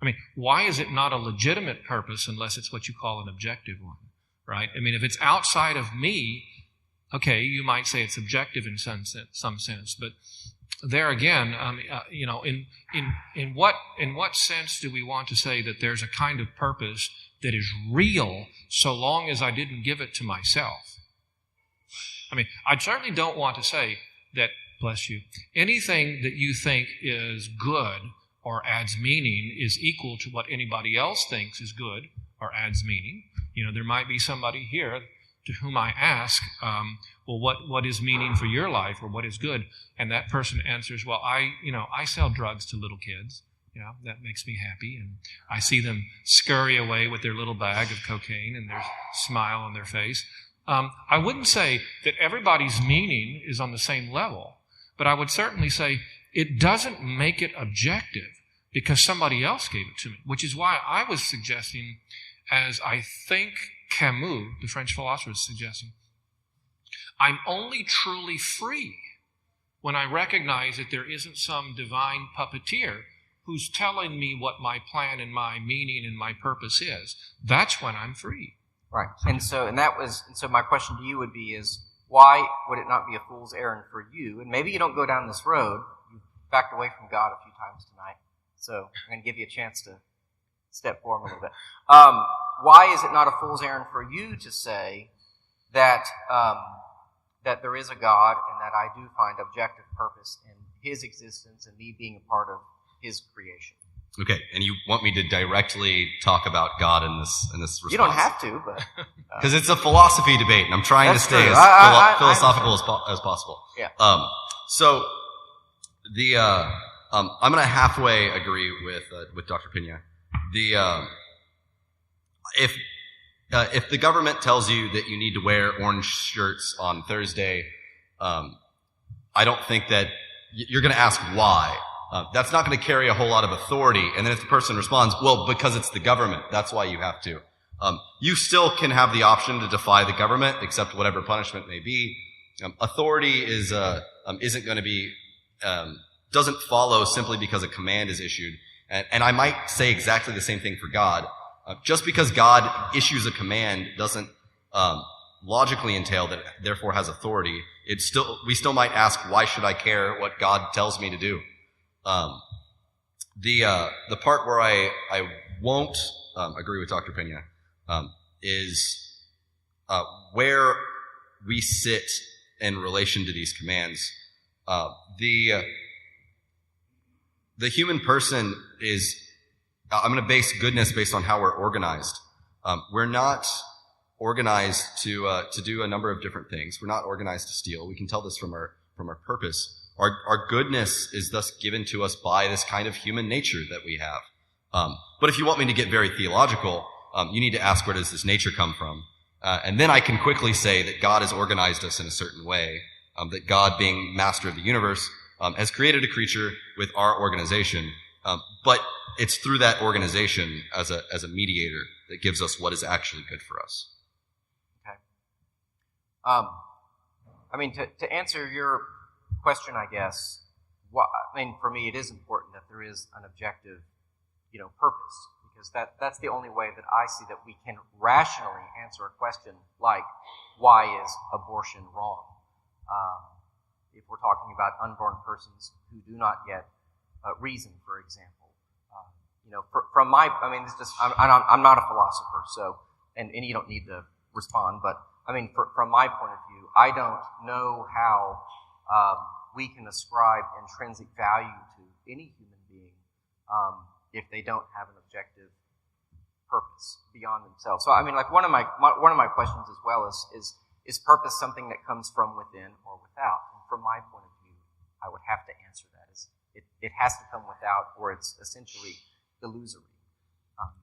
I mean, why is it not a legitimate purpose unless it's what you call an objective one, right? I mean, if it's outside of me, okay, you might say it's objective in some sense, but there again, in what sense do we want to say that there's a kind of purpose that is real so long as I didn't give it to myself? I mean, I certainly don't want to say that, bless you, anything that you think is good or adds meaning is equal to what anybody else thinks is good or adds meaning. There might be somebody here to whom I ask, well, what is meaning for your life, or what is good? And that person answers, well, I sell drugs to little kids. That makes me happy. And I see them scurry away with their little bag of cocaine and their smile on their face. I wouldn't say that everybody's meaning is on the same level, but I would certainly say it doesn't make it objective because somebody else gave it to me, which is why I was suggesting, as I think Camus, the French philosopher, is suggesting, I'm only truly free when I recognize that there isn't some divine puppeteer who's telling me what my plan and my meaning and my purpose is. That's when I'm free. Right. And so my question to you would be is, why would it not be a fool's errand for you? And maybe you don't go down this road. You've backed away from God a few times tonight. So I'm going to give you a chance to step forward a little bit. Why is it not a fool's errand for you to say that that there is a God and that I do find objective purpose in His existence and me being a part of His creation? Okay, and you want me to directly talk about God in this response? You don't have to, but because it's a philosophy debate, and I'm trying to stay true. as philosophical as possible. Yeah. So I'm going to halfway agree with Dr. Pena. If the government tells you that you need to wear orange shirts on Thursday, I don't think that you're going to ask why. That's not going to carry a whole lot of authority. And then if the person responds, well, because it's the government, that's why you have to. You still can have the option to defy the government, accept whatever punishment may be. Authority isn't going to be, doesn't follow simply because a command is issued. And I might say exactly the same thing for God. Just because God issues a command doesn't logically entail that it therefore has authority. We still might ask, why should I care what God tells me to do? The part where I won't agree with Dr. Pena is where we sit in relation to these commands. The human person is, I'm going to base goodness based on how we're organized. We're not organized to do a number of different things. We're not organized to steal. We can tell this from our purpose. Our goodness is thus given to us by this kind of human nature that we have. But if you want me to get very theological, you need to ask, where does this nature come from? And then I can quickly say that God has organized us in a certain way, that God, being master of the universe, has created a creature with our organization. But it's through that organization as a mediator that gives us what is actually good for us. Okay. To answer your question, I guess, for me, it is important that there is an objective, purpose, because that's the only way that I see that we can rationally answer a question like, why is abortion wrong? If we're talking about unborn persons who do not yet reason, for example, from my, it's just, I'm not a philosopher, so, and you don't need to respond, but from my point of view, I don't know how we can ascribe intrinsic value to any human being if they don't have an objective purpose beyond themselves. So, one of my questions as well is purpose something that comes from within or without? And from my point of view, I would have to answer that as it has to come without, or it's essentially illusory.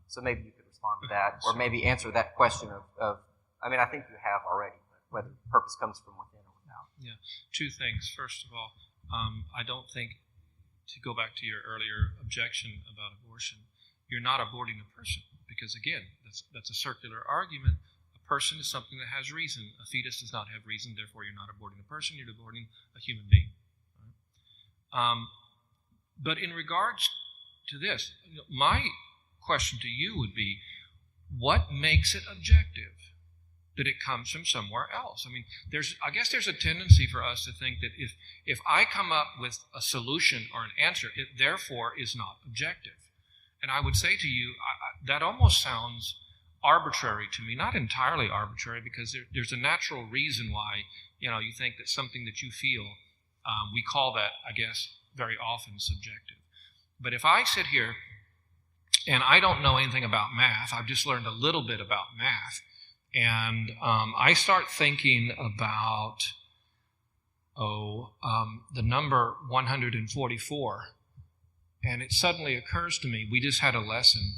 So maybe you could respond to that, or maybe answer that question of I think you have already, but whether purpose comes from within or without. Yeah, two things. First of all, I don't think, to go back to your earlier objection about abortion, you're not aborting a person, because again, that's a circular argument. A person is something that has reason. A fetus does not have reason, therefore you're not aborting a person, you're aborting a human being. Right? But in regards to this, my question to you would be, what makes it objective that it comes from somewhere else? I guess there's a tendency for us to think that if I come up with a solution or an answer, it therefore is not objective. And I would say to you, that almost sounds arbitrary to me. Not entirely arbitrary, because there's a natural reason why, you think that something that you feel, we call that, I guess, very often subjective. But if I sit here and I don't know anything about math, I've just learned a little bit about math, and I start thinking about, the number 144, and it suddenly occurs to me, we just had a lesson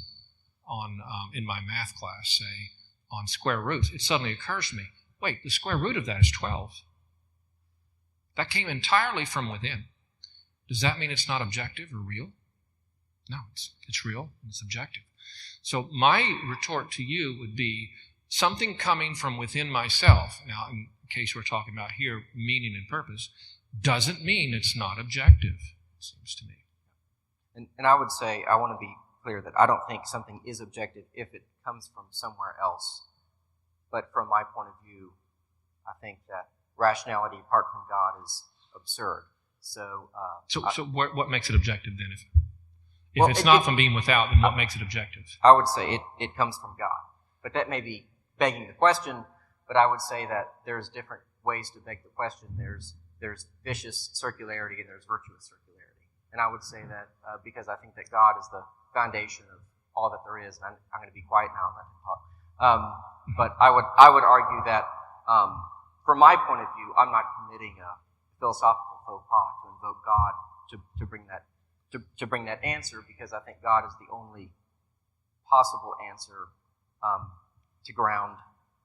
on in my math class, say, on square roots. It suddenly occurs to me, wait, the square root of that is 12. That came entirely from within. Does that mean it's not objective or real? No, it's real and it's objective. So my retort to you would be something coming from within myself. Now, in case we're talking about here, meaning and purpose, doesn't mean it's not objective, it seems to me. And I would say, I want to be clear that I don't think something is objective if it comes from somewhere else. But from my point of view, I think that rationality apart from God is absurd. So what makes it objective then? If it's not from being without, then what makes it objective? I would say it comes from God. But that may be begging the question, but I would say that there's different ways to beg the question. There's vicious circularity and there's virtuous circularity. And I would say that because I think that God is the foundation of all that there is, and I'm going to be quiet now and let him talk. But I would argue that from my point of view, I'm not committing a philosophical faux pas to invoke God to bring that answer, because I think God is the only possible answer to ground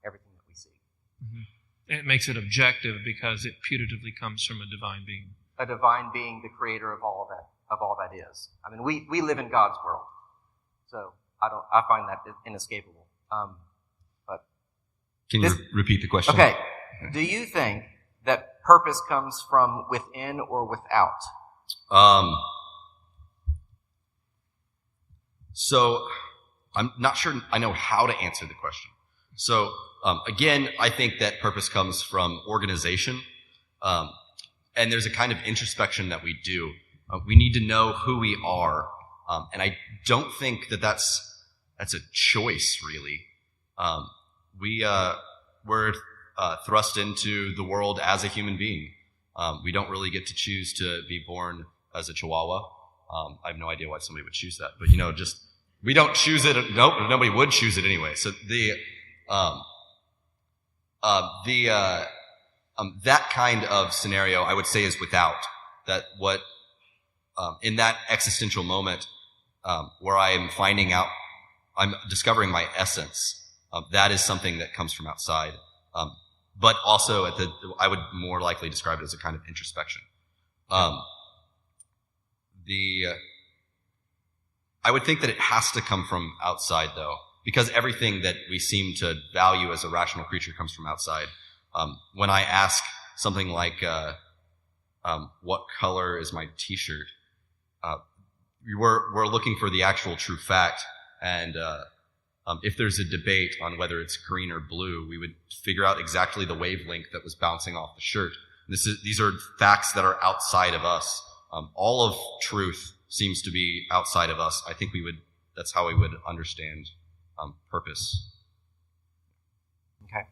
everything that we see. Mm-hmm. And it makes it objective because it putatively comes from a divine being. A divine being, the creator of all that is. I mean, we live in God's world, so I find that inescapable. But can you repeat the question? Okay. Do you think that purpose comes from within or without? So I'm not sure I know how to answer the question. So again, I think that purpose comes from organization, and there's a kind of introspection that we do. We need to know who we are, and I don't think that that's a choice, really. We're thrust into the world as a human being. We don't really get to choose to be born as a Chihuahua. I have no idea why somebody would choose that, but just we don't choose it. Nope, nobody would choose it anyway. So that kind of scenario, I would say, is without. That what in that existential moment where I am finding out, I'm discovering my essence. That is something that comes from outside. But also I would more likely describe it as a kind of introspection. I would think that it has to come from outside, though, because everything that we seem to value as a rational creature comes from outside. When I ask something like, what color is my t-shirt? We're looking for the actual true fact, and if there's a debate on whether it's green or blue, we would figure out exactly the wavelength that was bouncing off the shirt. These are facts that are outside of us. All of truth seems to be outside of us. I think that's how we would understand purpose. Okay.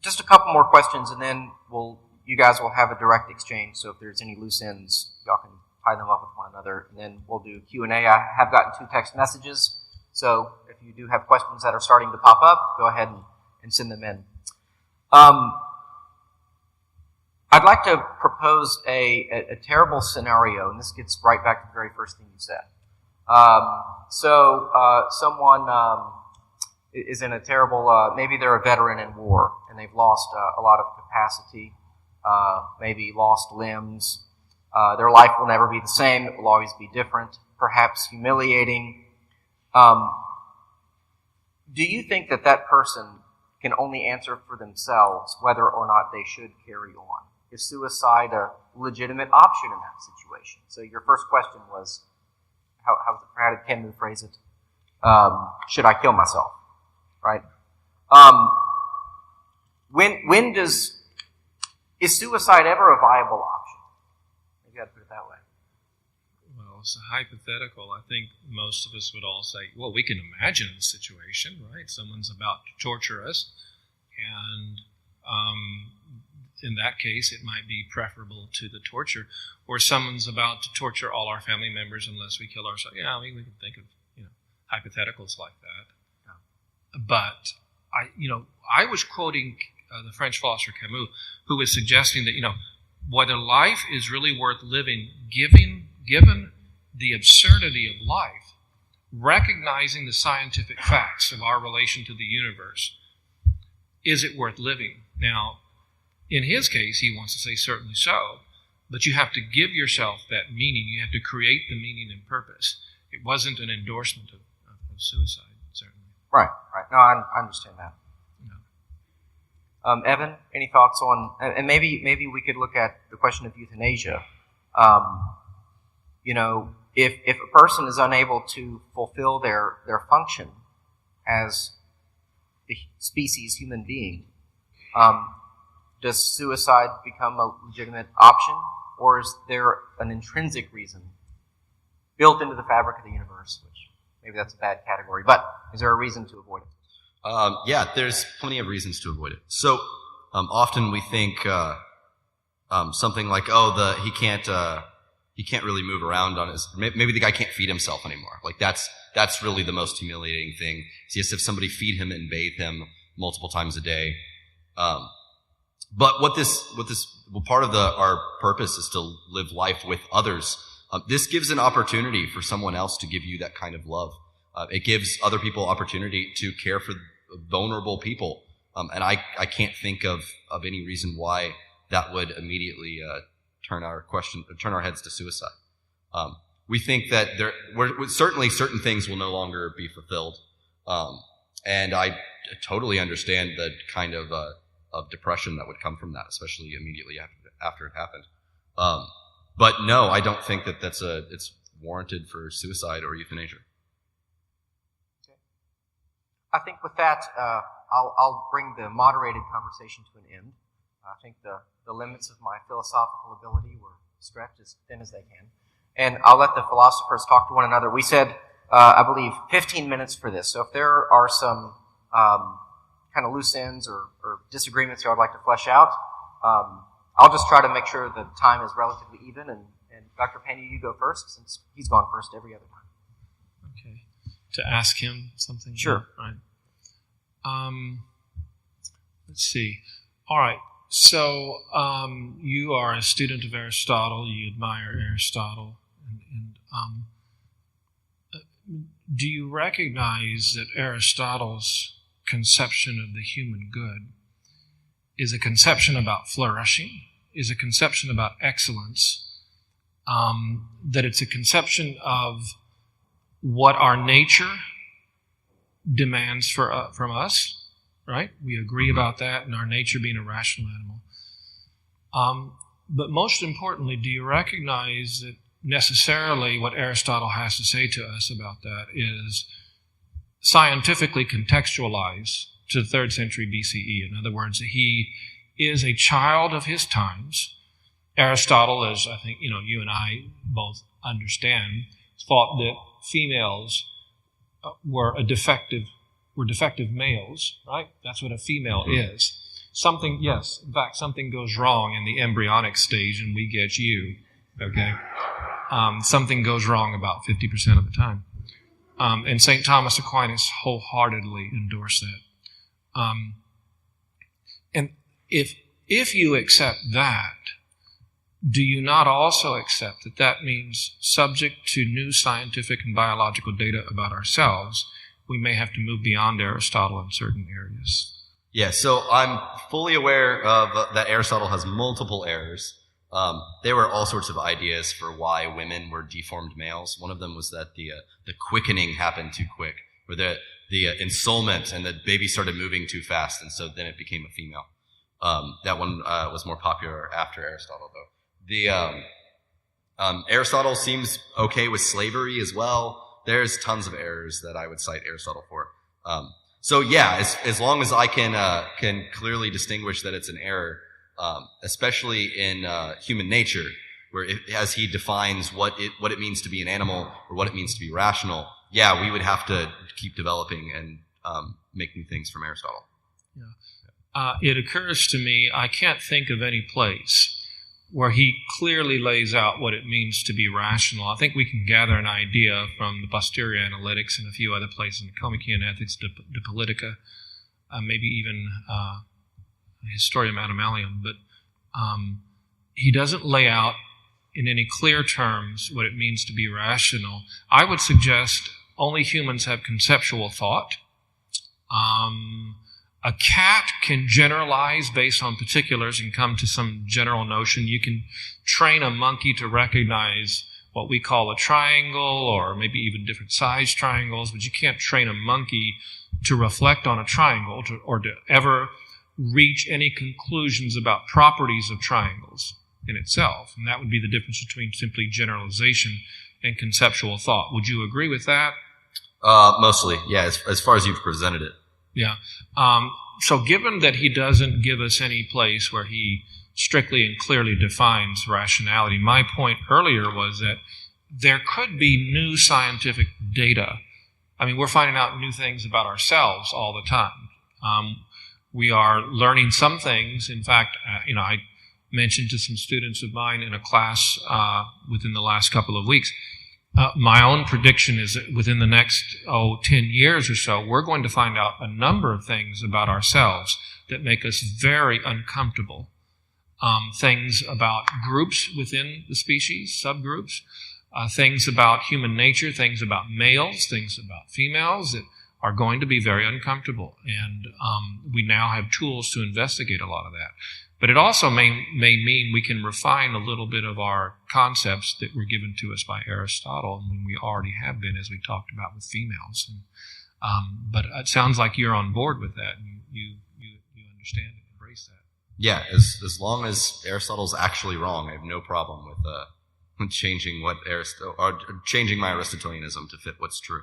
Just a couple more questions, and then you guys will have a direct exchange. So if there's any loose ends, y'all can tie them up with one another, and then we'll do Q&A. I have gotten 2 text messages, so if you do have questions that are starting to pop up, go ahead and send them in. I'd like to propose a terrible scenario, and this gets right back to the very first thing you said. Someone is in a terrible, maybe they're a veteran in war, and they've lost a lot of capacity, maybe lost limbs. Their life will never be the same. It will always be different, perhaps humiliating. Do you think that person can only answer for themselves whether or not they should carry on? Is suicide a legitimate option in that situation? So your first question was, how did Camus phrase it? Should I kill myself? Right? Is suicide ever a viable option? Maybe I'd put it that way. Well, it's a hypothetical. I think most of us would all say, well, we can imagine a situation, right? Someone's about to torture us, and in that case, it might be preferable to the torture. Or someone's about to torture all our family members unless we kill ourselves. Yeah, I mean, we can think of hypotheticals like that. Yeah. But I was quoting the French philosopher Camus, who was suggesting that whether life is really worth living, given the absurdity of life, recognizing the scientific facts of our relation to the universe, is it worth living? Now, in his case, he wants to say certainly so, but you have to give yourself that meaning. You have to create the meaning and purpose. It wasn't an endorsement of suicide, certainly. Right. No, I understand that. Evan, any thoughts on, and maybe we could look at the question of euthanasia. If a person is unable to fulfill their function as the species human being, does suicide become a legitimate option, or is there an intrinsic reason built into the fabric of the universe, which maybe that's a bad category, but is there a reason to avoid it? Yeah, there's plenty of reasons to avoid it. So often we think something like, he can't really move around on his. Maybe the guy can't feed himself anymore. Like that's really the most humiliating thing. It's just if somebody feed him and bathe him multiple times a day. But part of our purpose is to live life with others. This gives an opportunity for someone else to give you that kind of love. It gives other people opportunity to care for vulnerable people. And I can't think of any reason why that would immediately turn our heads to suicide. We think that certainly certain things will no longer be fulfilled. And I totally understand the kind of depression that would come from that, especially immediately after it happened. But no, I don't think that it's warranted for suicide or euthanasia. Okay. I think with that, I'll bring the moderated conversation to an end. I think the limits of my philosophical ability were stretched as thin as they can. And I'll let the philosophers talk to one another. We said, I believe, 15 minutes for this. So if there are some kind of loose ends or disagreements you would like to flesh out, I'll just try to make sure the time is relatively even. And Dr. Pena, you go first, since he's gone first every other time. Okay. To ask him something? Sure. Right. Let's see. All right. So you are a student of Aristotle. You admire Aristotle. And do you recognize that Aristotle's conception of the human good is a conception about flourishing, is a conception about excellence, that it's a conception of what our nature demands from us, right? We agree about that, and our nature being a rational animal. But most importantly, do you recognize that necessarily what Aristotle has to say to us about that is scientifically contextualized to the 3rd century BCE. In other words, he is a child of his times. Aristotle, as I think you and I both understand, thought that females were defective males, right? That's what a female is. Something goes wrong in the embryonic stage and we get you, okay? Something goes wrong about 50% of the time. And St. Thomas Aquinas wholeheartedly endorsed that. And if you accept that, do you not also accept that means, subject to new scientific and biological data about ourselves, we may have to move beyond Aristotle in certain areas? Yeah, so I'm fully aware of that Aristotle has multiple errors. There were all sorts of ideas for why women were deformed males. One of them was that the quickening happened too quick, or the ensoulment, and the baby started moving too fast, and so then it became a female. That one was more popular after Aristotle, though. Aristotle seems okay with slavery as well. There's tons of errors that I would cite Aristotle for. So yeah, as long as I can clearly distinguish that it's an error, especially in human nature, where as he defines what it means to be an animal or what it means to be rational, yeah, we would have to keep developing and make new things from Aristotle. Yeah. It occurs to me, I can't think of any place where he clearly lays out what it means to be rational. I think we can gather an idea from the Posterior Analytics and a few other places, in Nicomachean Ethics, De Politica, maybe even Historiam Animalium, but he doesn't lay out in any clear terms what it means to be rational. I would suggest only humans have conceptual thought. A cat can generalize based on particulars and come to some general notion. You can train a monkey to recognize what we call a triangle, or maybe even different size triangles, but you can't train a monkey to reflect on a triangle or to ever reach any conclusions about properties of triangles in itself. And that would be the difference between simply generalization and conceptual thought. Would you agree with that? Mostly, yeah, as far as you've presented it. Yeah. So given that he doesn't give us any place where he strictly and clearly defines rationality, my point earlier was that there could be new scientific data. I mean, we're finding out new things about ourselves all the time. We are learning some things. In fact, I mentioned to some students of mine in a class within the last couple of weeks, my own prediction is that within the next 10 years or so, we're going to find out a number of things about ourselves that make us very uncomfortable. Things about groups within the species, subgroups, things about human nature, things about males, things about females that are going to be very uncomfortable. And we now have tools to investigate a lot of that. But it also may mean we can refine a little bit of our concepts that were given to us by Aristotle, and we already have been, as we talked about with females. But it sounds like you're on board with that, and you understand and embrace that. Yeah, as long as Aristotle's actually wrong, I have no problem with changing changing my Aristotelianism to fit what's true.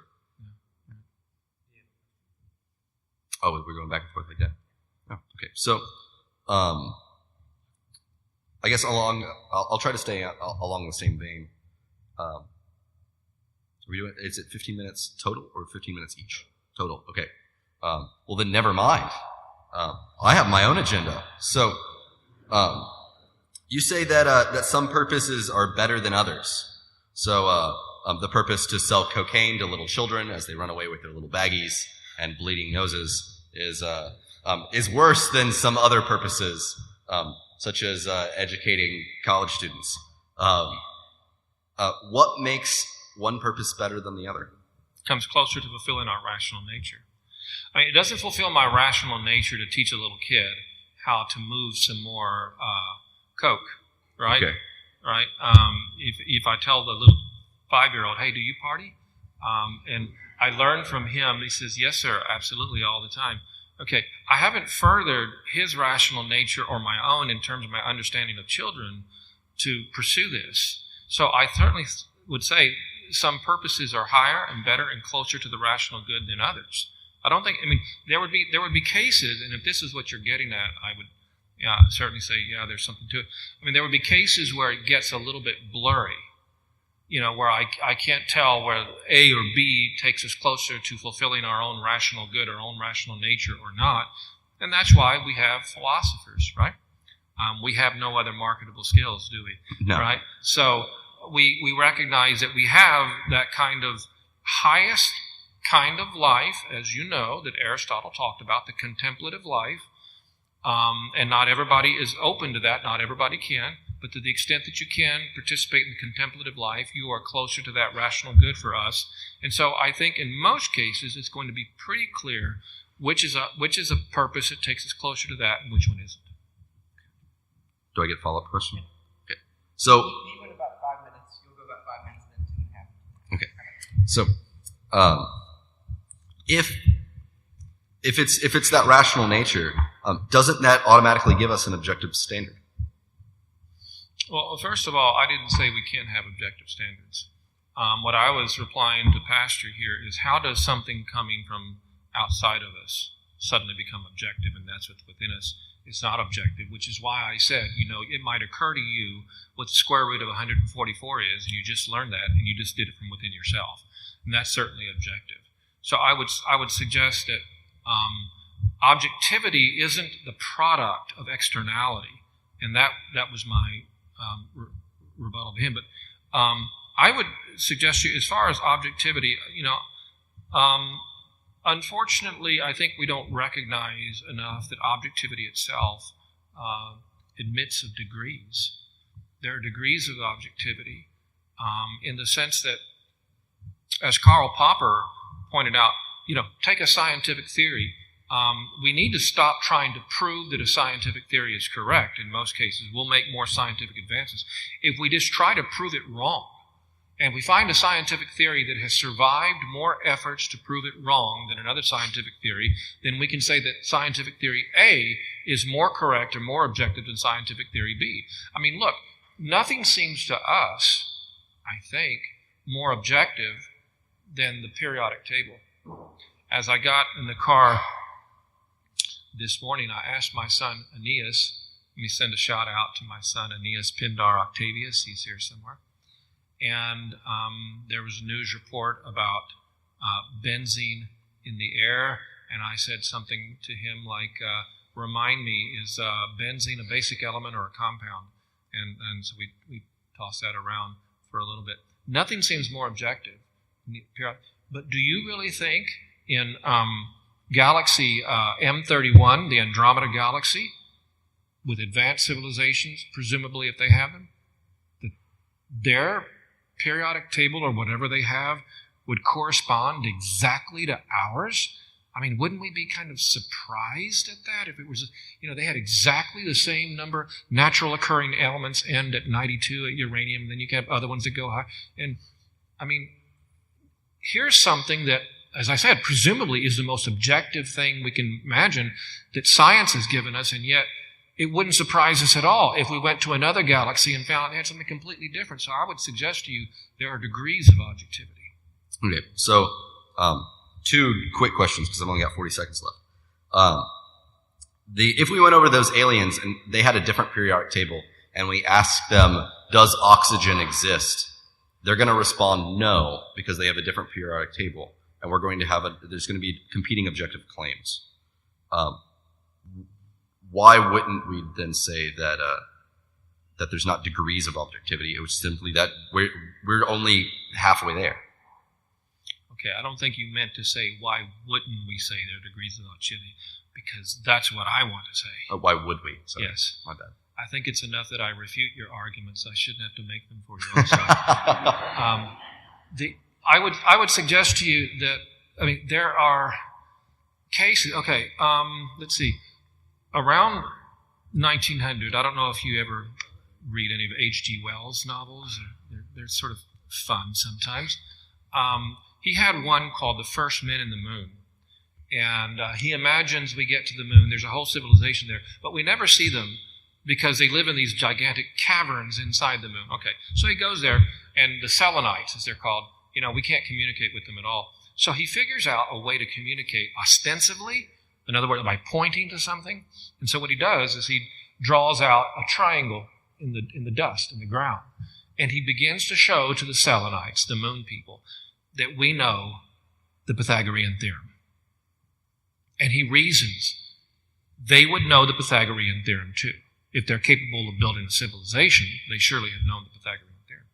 Oh, we're going back and forth like that. Oh, okay. So, I guess I'll try to stay along the same vein. Are we doing? Is it 15 minutes total or 15 minutes each? Total. Okay. Well, then never mind. I have my own agenda. So, you say that some purposes are better than others. So, the purpose to sell cocaine to little children as they run away with their little baggies and bleeding noses is worse than some other purposes, such as educating college students. What makes one purpose better than the other? Comes closer to fulfilling our rational nature. I mean, it doesn't fulfill my rational nature to teach a little kid how to move some more coke, right? Okay. Right? If I tell the little 5-year-old, hey, do you party? And I learn from him, he says, yes, sir, absolutely, all the time. Okay, I haven't furthered his rational nature or my own in terms of my understanding of children to pursue this. So I certainly would say some purposes are higher and better and closer to the rational good than others. There would be cases, and if this is what you're getting at, I would certainly say, there's something to it. I mean, there would be cases where it gets a little bit blurry, where I can't tell where A or B takes us closer to fulfilling our own rational good, our own rational nature or not. And that's why we have philosophers, right? We have no other marketable skills, do we? No. Right? So we recognize that we have that kind of highest kind of life, as you know, that Aristotle talked about, the contemplative life. And not everybody is open to that. Not everybody can. But to the extent that you can participate in the contemplative life, you are closer to that rational good for us. And so I think in most cases it's going to be pretty clear which is a purpose that takes us closer to that and which one isn't. Do I get a follow-up question? Okay. So you went about 5 minutes. You'll go about 5 minutes, then 2.5. Okay. So if it's that rational nature, doesn't that automatically give us an objective standard? Well, first of all, I didn't say we can't have objective standards. What I was replying to Pastor here is, how does something coming from outside of us suddenly become objective, and that's what's within us is not objective, which is why I said, it might occur to you what the square root of 144 is, and you just learned that, and you just did it from within yourself. And that's certainly objective. So I would suggest that objectivity isn't the product of externality, and that was my rebuttal to him. But I would suggest to you, as far as objectivity, unfortunately, I think we don't recognize enough that objectivity itself admits of degrees. There are degrees of objectivity in the sense that, as Karl Popper pointed out, take a scientific theory. We need to stop trying to prove that a scientific theory is correct. In most cases, we'll make more scientific advances. If we just try to prove it wrong, and we find a scientific theory that has survived more efforts to prove it wrong than another scientific theory, then we can say that scientific theory A is more correct or more objective than scientific theory B. I mean, look, nothing seems to us, I think, more objective than the periodic table. As I got in the car this morning, I asked my son Aeneas, let me send a shout out to my son Aeneas Pindar Octavius, he's here somewhere. And there was a news report about benzene in the air, and I said something to him like, remind me, is benzene a basic element or a compound? And so we tossed that around for a little bit. Nothing seems more objective. But do you really think in galaxy M31, the Andromeda galaxy, with advanced civilizations, presumably if they have them, that their periodic table or whatever they have would correspond exactly to ours? I mean, wouldn't we be kind of surprised at that if it was, they had exactly the same number natural occurring elements end at 92 at uranium, and then you can have other ones that go high. And I mean, here's something that, as I said, presumably is the most objective thing we can imagine that science has given us, and yet it wouldn't surprise us at all if we went to another galaxy and found it had something completely different. So I would suggest to you there are degrees of objectivity. Okay, so two quick questions because I've only got 40 seconds left. If we went over those aliens and they had a different periodic table and we asked them, does oxygen exist? They're going to respond no because they have a different periodic table, and we're going to have there's going to be competing objective claims. Why wouldn't we then say that there's not degrees of objectivity? It was simply that we're only halfway there. Okay, I don't think you meant to say why wouldn't we say there are degrees of objectivity, because that's what I want to say. Why would we? Sorry, yes. My bad. I think it's enough that I refute your arguments. I shouldn't have to make them for you also. I would suggest to you that, there are cases, let's see. Around 1900, I don't know if you ever read any of H.G. Wells' novels. They're sort of fun sometimes. He had one called The First Men in the Moon. And he imagines we get to the moon. There's a whole civilization there. But we never see them because they live in these gigantic caverns inside the moon. Okay, so he goes there, and the Selenites, as they're called, we can't communicate with them at all. So he figures out a way to communicate ostensibly, in other words, by pointing to something. And so what he does is he draws out a triangle in the dust, in the ground. And he begins to show to the Selenites, the moon people, that we know the Pythagorean theorem. And he reasons they would know the Pythagorean theorem too. If they're capable of building a civilization, they surely have known the Pythagorean theorem.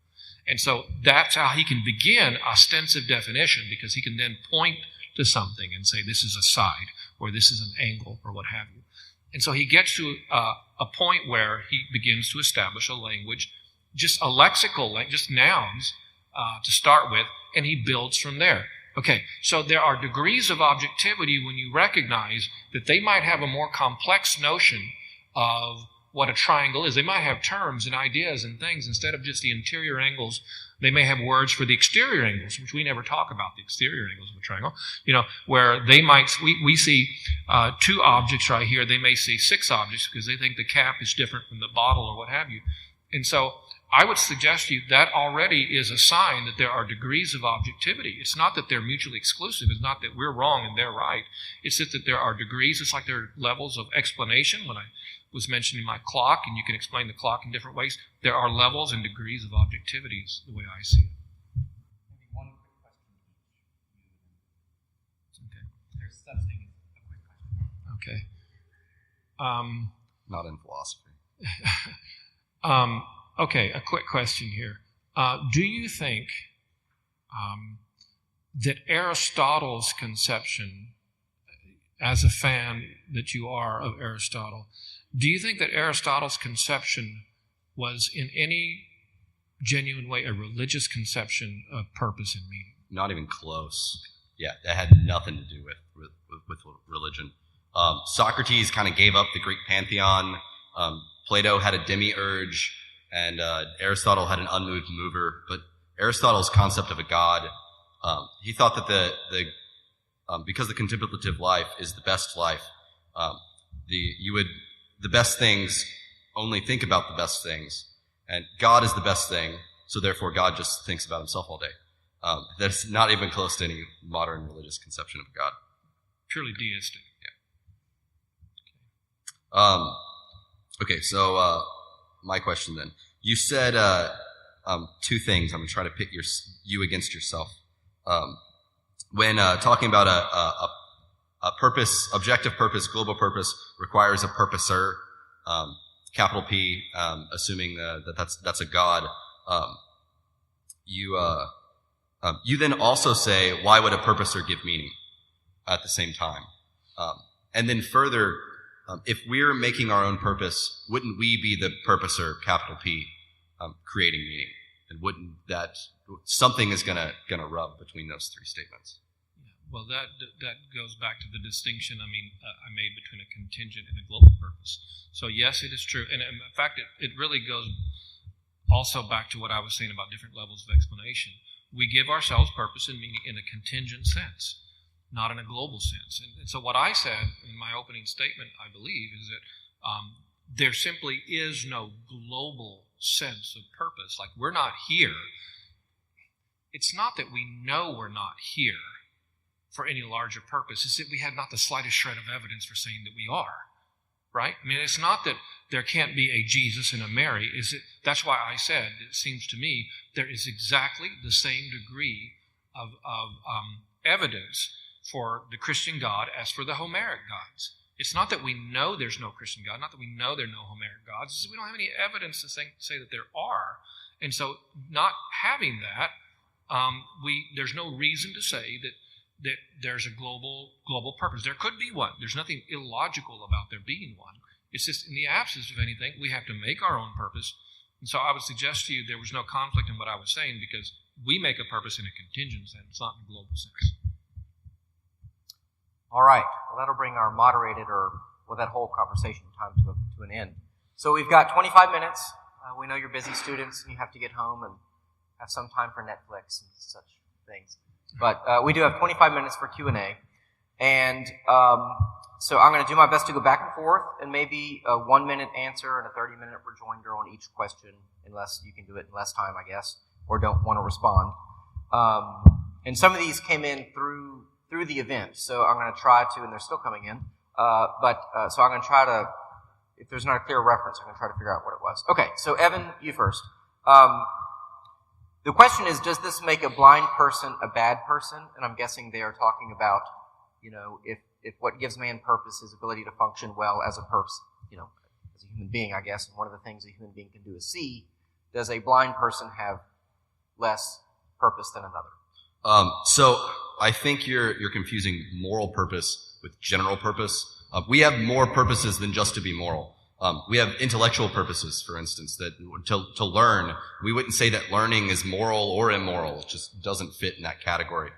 And so that's how he can begin ostensive definition, because he can then point to something and say this is a side, or this is an angle, or what have you. And so he gets to a point where he begins to establish a language, just a lexical, just nouns to start with, and he builds from there. Okay, so there are degrees of objectivity when you recognize that they might have a more complex notion of what a triangle is. They might have terms and ideas and things. Instead of just the interior angles, they may have words for the exterior angles, which we never talk about, the exterior angles of a triangle, where they might, we see 2 objects right here. They may see 6 objects because they think the cap is different from the bottle or what have you. And so I would suggest to you that already is a sign that there are degrees of objectivity. It's not that they're mutually exclusive. It's not that we're wrong and they're right. It's that there are degrees. It's like there are levels of explanation. When I was mentioning my clock, and you can explain the clock in different ways, there are levels and degrees of objectivity is the way I see it. Maybe one quick question. Okay. There's such thing as a quick question. Okay. Not in philosophy. Okay, a quick question here. Do you think that Aristotle's conception, as a fan that you are of Aristotle, do you think that Aristotle's conception was in any genuine way a religious conception of purpose and meaning? Not even close. Yeah, that had nothing to do with religion. Socrates kind of gave up the Greek pantheon. Plato had a demiurge, and Aristotle had an unmoved mover. But Aristotle's concept of a god, he thought that because the contemplative life is the best life, the best things only think about the best things, and God is the best thing. So therefore, God just thinks about himself all day. That's not even close to any modern religious conception of God. Purely deistic. Yeah. Okay, so my question then. You said two things. I'm going to try to pit you against yourself. When talking about a purpose, objective purpose, global purpose requires a purposer, capital P, assuming that's a God. You then also say, why would a purposer give meaning at the same time? And then further, if we're making our own purpose, wouldn't we be the purposer, capital P, creating meaning? And wouldn't that something is gonna rub between those three statements? Well, that goes back to the distinction I made between a contingent and a global purpose. So yes, it is true. And in fact, it really goes also back to what I was saying about different levels of explanation. We give ourselves purpose and meaning in a contingent sense, not in a global sense. And so what I said in my opening statement, I believe, is that there simply is no global sense of purpose. Like, we're not here. It's not that we know we're not here for any larger purpose. It's that we have not the slightest shred of evidence for saying that we are, right? I mean, it's not that there can't be a Jesus and a Mary. That's why I said, it seems to me, there is exactly the same degree of evidence for the Christian God as for the Homeric gods. It's not that we know there's no Christian God, not that we know there are no Homeric gods. It's that we don't have any evidence to say that there are. And so not having that, there's no reason to say that there's a global purpose. There could be one. There's nothing illogical about there being one. It's just in the absence of anything, we have to make our own purpose. And so I would suggest to you there was no conflict in what I was saying, because we make a purpose in a contingent sense, not in a global sense. All right. Well, that'll bring our moderated that whole conversation time to an end. So we've got 25 minutes. We know you're busy students and you have to get home and have some time for Netflix and such things. But we do have 25 minutes for Q&A. And so I'm going to do my best to go back and forth, and maybe a 1-minute answer and a 30-minute rejoinder on each question, unless you can do it in less time, I guess, or don't want to respond. And some of these came in through the event, so I'm going to try to, and they're still coming in, so I'm going to try to, if there's not a clear reference, I'm going to try to figure out what it was. Okay, so Evan, you first. The question is, does this make a blind person a bad person? And I'm guessing they are talking about, if what gives man purpose is ability to function well as a person, as a human being, I guess, and one of the things a human being can do is see, does a blind person have less purpose than another? So I think you're confusing moral purpose with general purpose. We have more purposes than just to be moral. We have intellectual purposes, for instance, that to learn. We wouldn't say that learning is moral or immoral. It just doesn't fit in that category.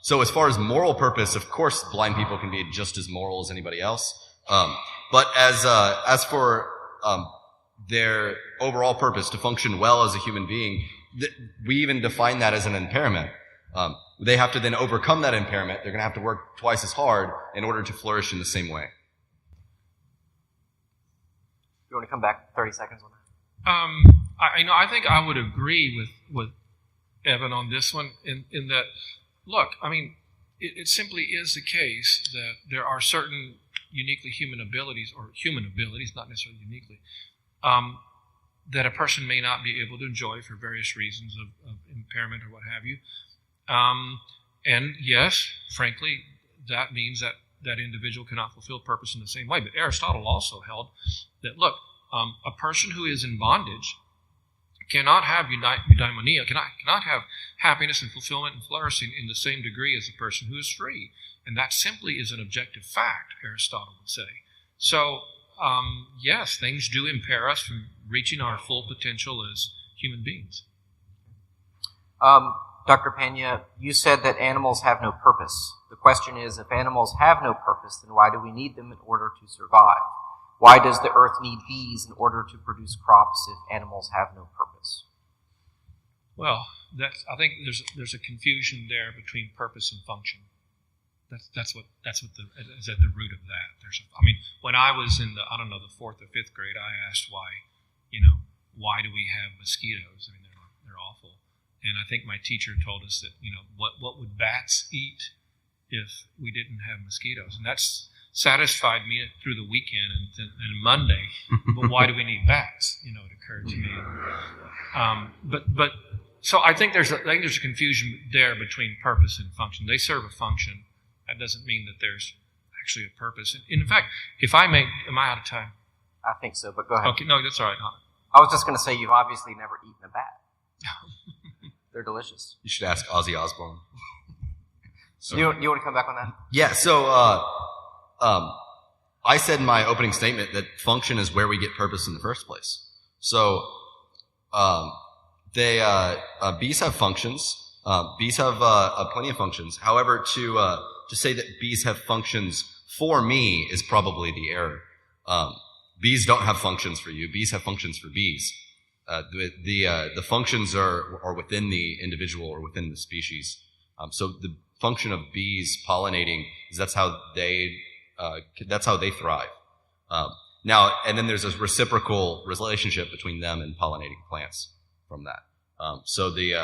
So as far as moral purpose, of course, blind people can be just as moral as anybody else. But as for their overall purpose, to function well as a human being, we even define that as an impairment. They have to then overcome that impairment. They're going to have to work twice as hard in order to flourish in the same way. You want to come back 30 seconds on that? I think I would agree with Evan on this one in that, look, I mean, it simply is the case that there are certain uniquely human abilities, not necessarily uniquely, that a person may not be able to enjoy for various reasons of impairment or what have you. And yes, frankly, that means that that individual cannot fulfill purpose in the same way. But Aristotle also held that, look, a person who is in bondage cannot have eudaimonia, cannot have happiness and fulfillment and flourishing in the same degree as a person who is free. And that simply is an objective fact, Aristotle would say. So, yes, things do impair us from reaching our full potential as human beings. Dr. Pena, you said that animals have no purpose. The question is, if animals have no purpose, then why do we need them in order to survive? Why does the earth need bees in order to produce crops if animals have no purpose? Well, I think there's a confusion there between purpose and function. That's what is at the root of that. When I was in the 4th or 5th grade, I asked why do we have mosquitoes? I mean, they're awful. And I think my teacher told us that, what would bats eat if we didn't have mosquitoes? And that's satisfied me through the weekend and Monday. But why do we need bats? It occurred to me. So I think there's a confusion there between purpose and function. They serve a function. That doesn't mean that there's actually a purpose. In fact, am I out of time? I think so, but go ahead. Okay, no, that's all right. I was just going to say, you've obviously never eaten a bat. They're delicious. You should ask Ozzy Osbourne. So, you want to come back on that? Yeah, so I said in my opening statement that function is where we get purpose in the first place. So bees have functions. Bees have plenty of functions. However, to say that bees have functions for me is probably the error. Bees don't have functions for you. Bees have functions for bees. The functions are within the individual or within the species. So the function of bees pollinating is that's how they thrive. Now, and then there's a reciprocal relationship between them and pollinating plants from that. So we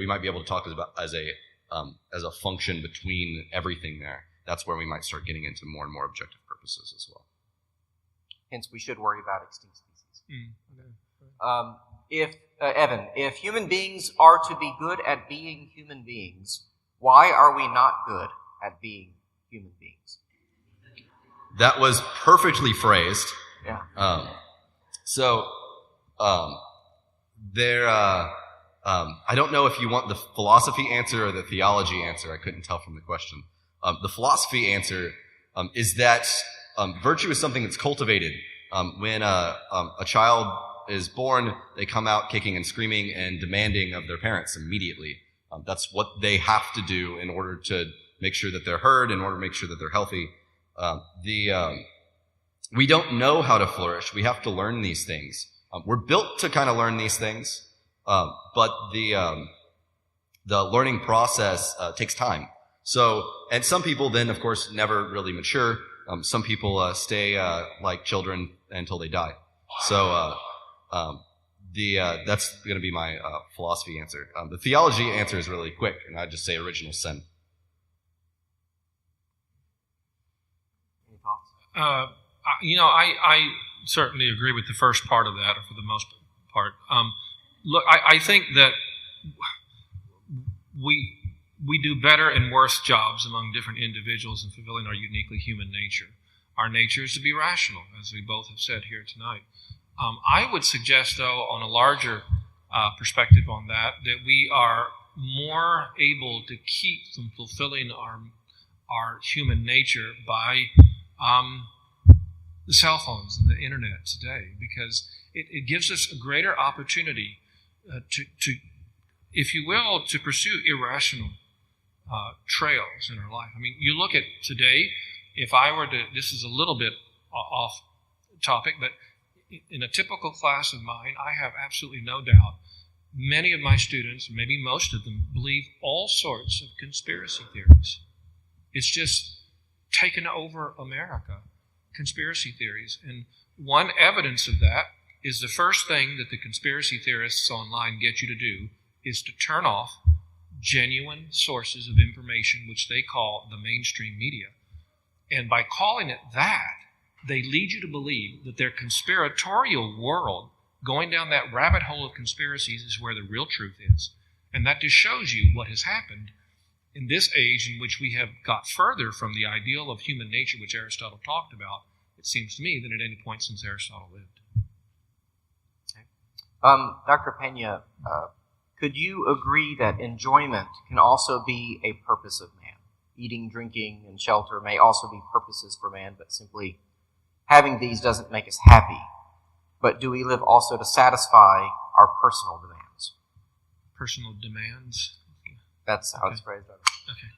might be able to talk about as a function between everything there. That's where we might start getting into more and more objective purposes as well. Hence, we should worry about extinct species. Okay. Evan, if human beings are to be good at being human beings, why are we not good at being human beings? That was perfectly phrased. Yeah. I don't know if you want the philosophy answer or the theology answer. I couldn't tell from the question. The philosophy answer is that virtue is something that's cultivated. When a child is born, they come out kicking and screaming and demanding of their parents immediately. That's what they have to do in order to make sure that they're heard, in order to make sure that they're healthy. We don't know how to flourish. We have to learn these things. We're built to kind of learn these things, but the learning process takes time. So, and some people then, of course, never really mature. Some people stay like children until they die. So that's going to be my philosophy answer. The theology answer is really quick, and I'd just say original sin. Any thoughts? I certainly agree with the first part of that, or for the most part. Look, I think that we do better and worse jobs among different individuals in fulfilling our uniquely human nature. Our nature is to be rational, as we both have said here tonight. I would suggest, though, on a larger perspective on that we are more able to keep from fulfilling our human nature by the cell phones and the internet today, because it gives us a greater opportunity to, if you will, to pursue irrational trails in our life. I mean, you look at today, if I were to, this is a little bit off topic, but in a typical class of mine, I have absolutely no doubt many of my students, maybe most of them, believe all sorts of conspiracy theories. It's just taken over America, conspiracy theories. And one evidence of that is the first thing that the conspiracy theorists online get you to do is to turn off genuine sources of information, which they call the mainstream media. And by calling it that, they lead you to believe that their conspiratorial world, going down that rabbit hole of conspiracies, is where the real truth is. And that just shows you what has happened in this age in which we have got further from the ideal of human nature, which Aristotle talked about, it seems to me, than at any point since Aristotle lived. Dr. Pena, could you agree that enjoyment can also be a purpose of man? Eating, drinking, and shelter may also be purposes for man, but simply having these doesn't make us happy. But do we live also to satisfy our personal demands? Personal demands? That's how it's phrased. Okay,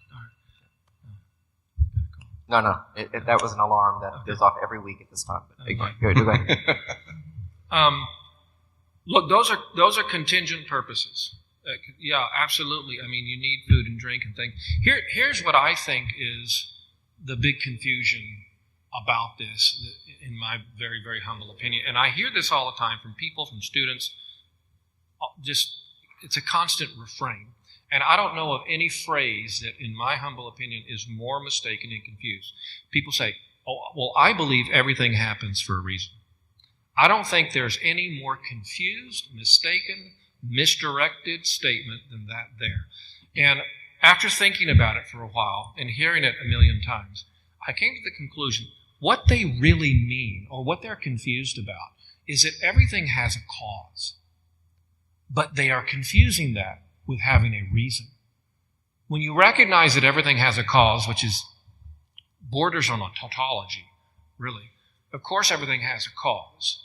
all right. No. That was an alarm that goes off every week at this time. But go ahead. Look, those are contingent purposes. Yeah, absolutely. I mean, you need food and drink and things. Here's what I think is the big confusion about this, in my very, very humble opinion. And I hear this all the time from people, from students. It's a constant refrain. And I don't know of any phrase that, in my humble opinion, is more mistaken and confused. People say, oh, well, I believe everything happens for a reason. I don't think there's any more confused, mistaken, misdirected statement than that there. And after thinking about it for a while and hearing it a million times, I came to the conclusion what they really mean, or what they're confused about, is that everything has a cause. But they are confusing that with having a reason. When you recognize that everything has a cause, which is borders on a tautology, really, of course everything has a cause.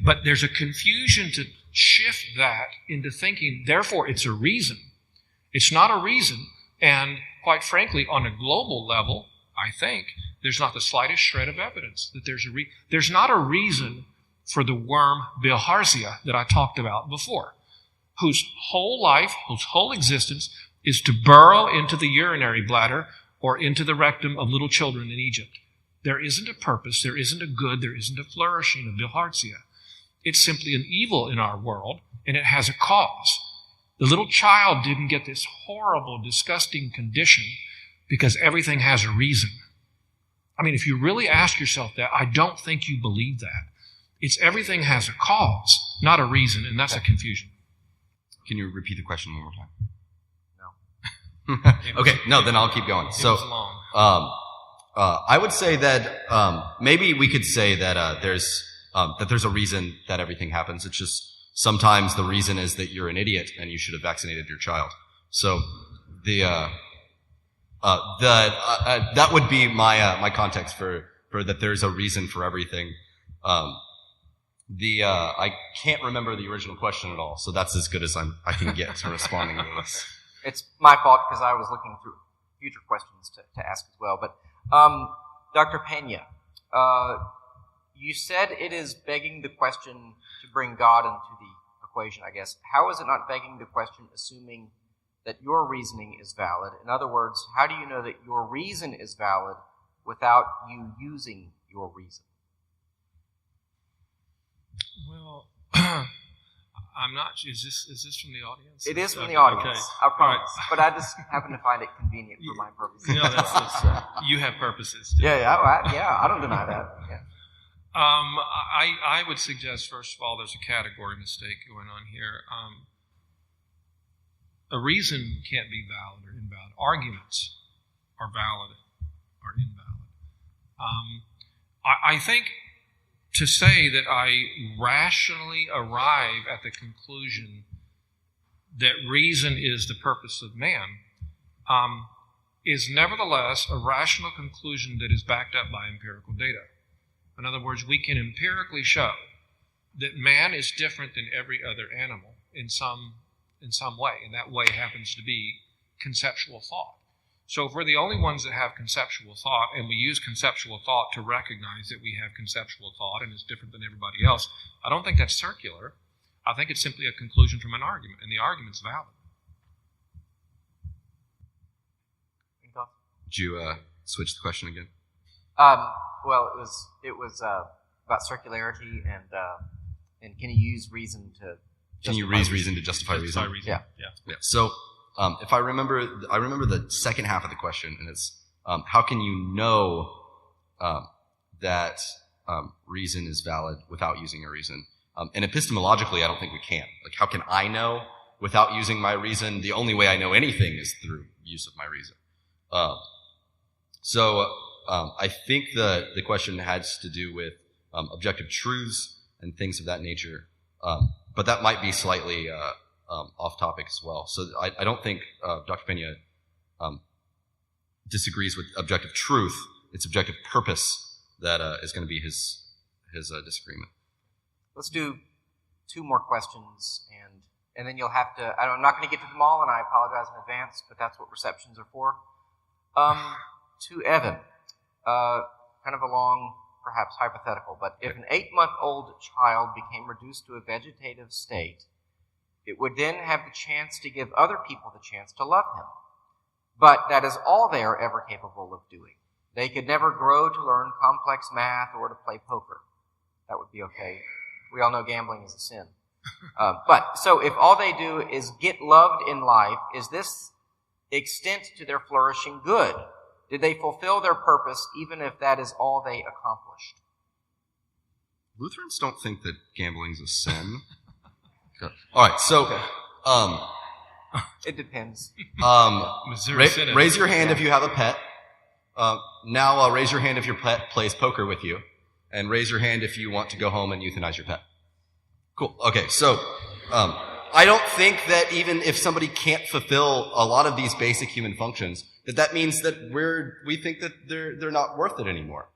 But there's a confusion to shift that into thinking, therefore it's a reason. It's not a reason, and quite frankly, on a global level, I think, there's not the slightest shred of evidence that there's not a reason for the worm Bilharzia that I talked about before, whose whole life, whose whole existence is to burrow into the urinary bladder or into the rectum of little children in Egypt. There isn't a purpose, there isn't a good, there isn't a flourishing of Bilharzia. It's simply an evil in our world, and it has a cause. The little child didn't get this horrible, disgusting condition because everything has a reason. I mean, if you really ask yourself that, I don't think you believe that. It's everything has a cause, not a reason, and that's a confusion. Can you repeat the question one more No. time? Okay, no, then I'll keep going. So, I would say that maybe we could say that there's a reason that everything happens. It's just sometimes the reason is that you're an idiot and you should have vaccinated your child. So that would be my context for that. There's a reason for everything. I can't remember the original question at all, so that's as good as I can get to responding to this. It's my fault because I was looking through future questions to ask as well. But Dr. Pena, you said it is begging the question to bring God into the equation, I guess. How is it not begging the question assuming that your reasoning is valid? In other words, how do you know that your reason is valid without you using your reason? Well, I'm not. Is this from the audience? It is from the audience. Okay. I promise. Right. But I just happen to find it convenient for my purposes. No, that's you have purposes too. Yeah, I don't deny that. Yeah. I would suggest, first of all, there's a category mistake going on here. A reason can't be valid or invalid. Arguments are valid or invalid. I think to say that I rationally arrive at the conclusion that reason is the purpose of man is nevertheless a rational conclusion that is backed up by empirical data. In other words, we can empirically show that man is different than every other animal in some way, and that way happens to be conceptual thought. So if we're the only ones that have conceptual thought, and we use conceptual thought to recognize that we have conceptual thought and is different than everybody else, I don't think that's circular. I think it's simply a conclusion from an argument, and the argument's valid. Did you switch the question again? Well, it was about circularity And can you use reason to Can you use reason to justify reason? Yeah. So, if I remember the second half of the question, and it's how can you know that reason is valid without using a reason? And epistemologically, I don't think we can. Like, how can I know without using my reason? The only way I know anything is through use of my reason. I think the question has to do with objective truths and things of that nature. But that might be slightly off topic as well. So I don't think Dr. Pena disagrees with objective truth. It's objective purpose that is going to be his disagreement. Let's do 2 more questions, and then you'll have to. I'm not going to get to them all, and I apologize in advance, but that's what receptions are for. To Evan, kind of a long, perhaps hypothetical, but if an 8-month-old child became reduced to a vegetative state, it would then have the chance to give other people the chance to love him. But that is all they are ever capable of doing. They could never grow to learn complex math or to play poker. That would be okay. We all know gambling is a sin. So if all they do is get loved in life, is this extent to their flourishing good? Did they fulfill their purpose even if that is all they accomplished? Lutherans don't think that gambling's a sin. All right, so it depends. Raise your hand if you have a pet. Now raise your hand if your pet plays poker with you, and raise your hand if you want to go home and euthanize your pet. Cool. Okay, so I don't think that even if somebody can't fulfill a lot of these basic human functions, that means that we think that they're not worth it anymore.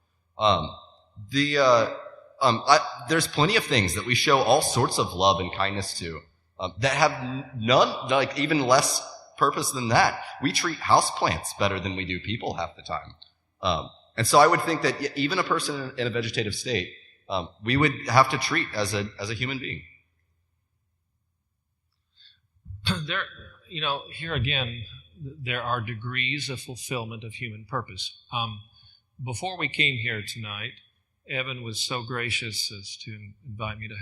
There's plenty of things that we show all sorts of love and kindness to that have none, like even less purpose than that. We treat houseplants better than we do people half the time. And so I would think that even a person in a vegetative state, we would have to treat as a human being. Here again, there are degrees of fulfillment of human purpose. Before we came here tonight, Evan was so gracious as to invite me to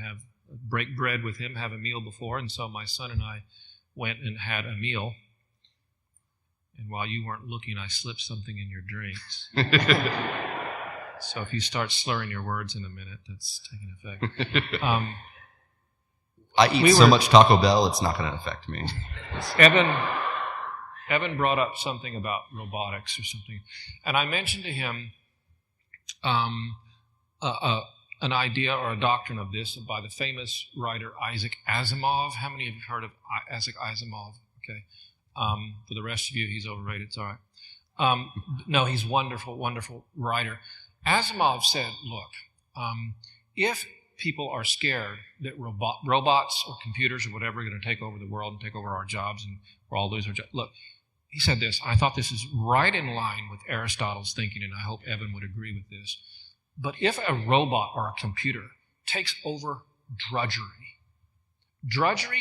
break bread with him, have a meal before, and so my son and I went and had a meal. And while you weren't looking, I slipped something in your drinks. So if you start slurring your words in a minute, that's taking effect. I eat so much Taco Bell, it's not going to affect me. Evan brought up something about robotics or something, and I mentioned to him an idea or a doctrine of this by the famous writer Isaac Asimov. How many of you have heard of Isaac Asimov? Okay. For the rest of you, he's overrated. It's all right. No, he's wonderful, wonderful writer. Asimov said, look, if people are scared that robots or computers or whatever are going to take over the world and take over our jobs and we're all lose our jobs. Look, he said this. I thought this is right in line with Aristotle's thinking, and I hope Evan would agree with this. But if a robot or a computer takes over drudgery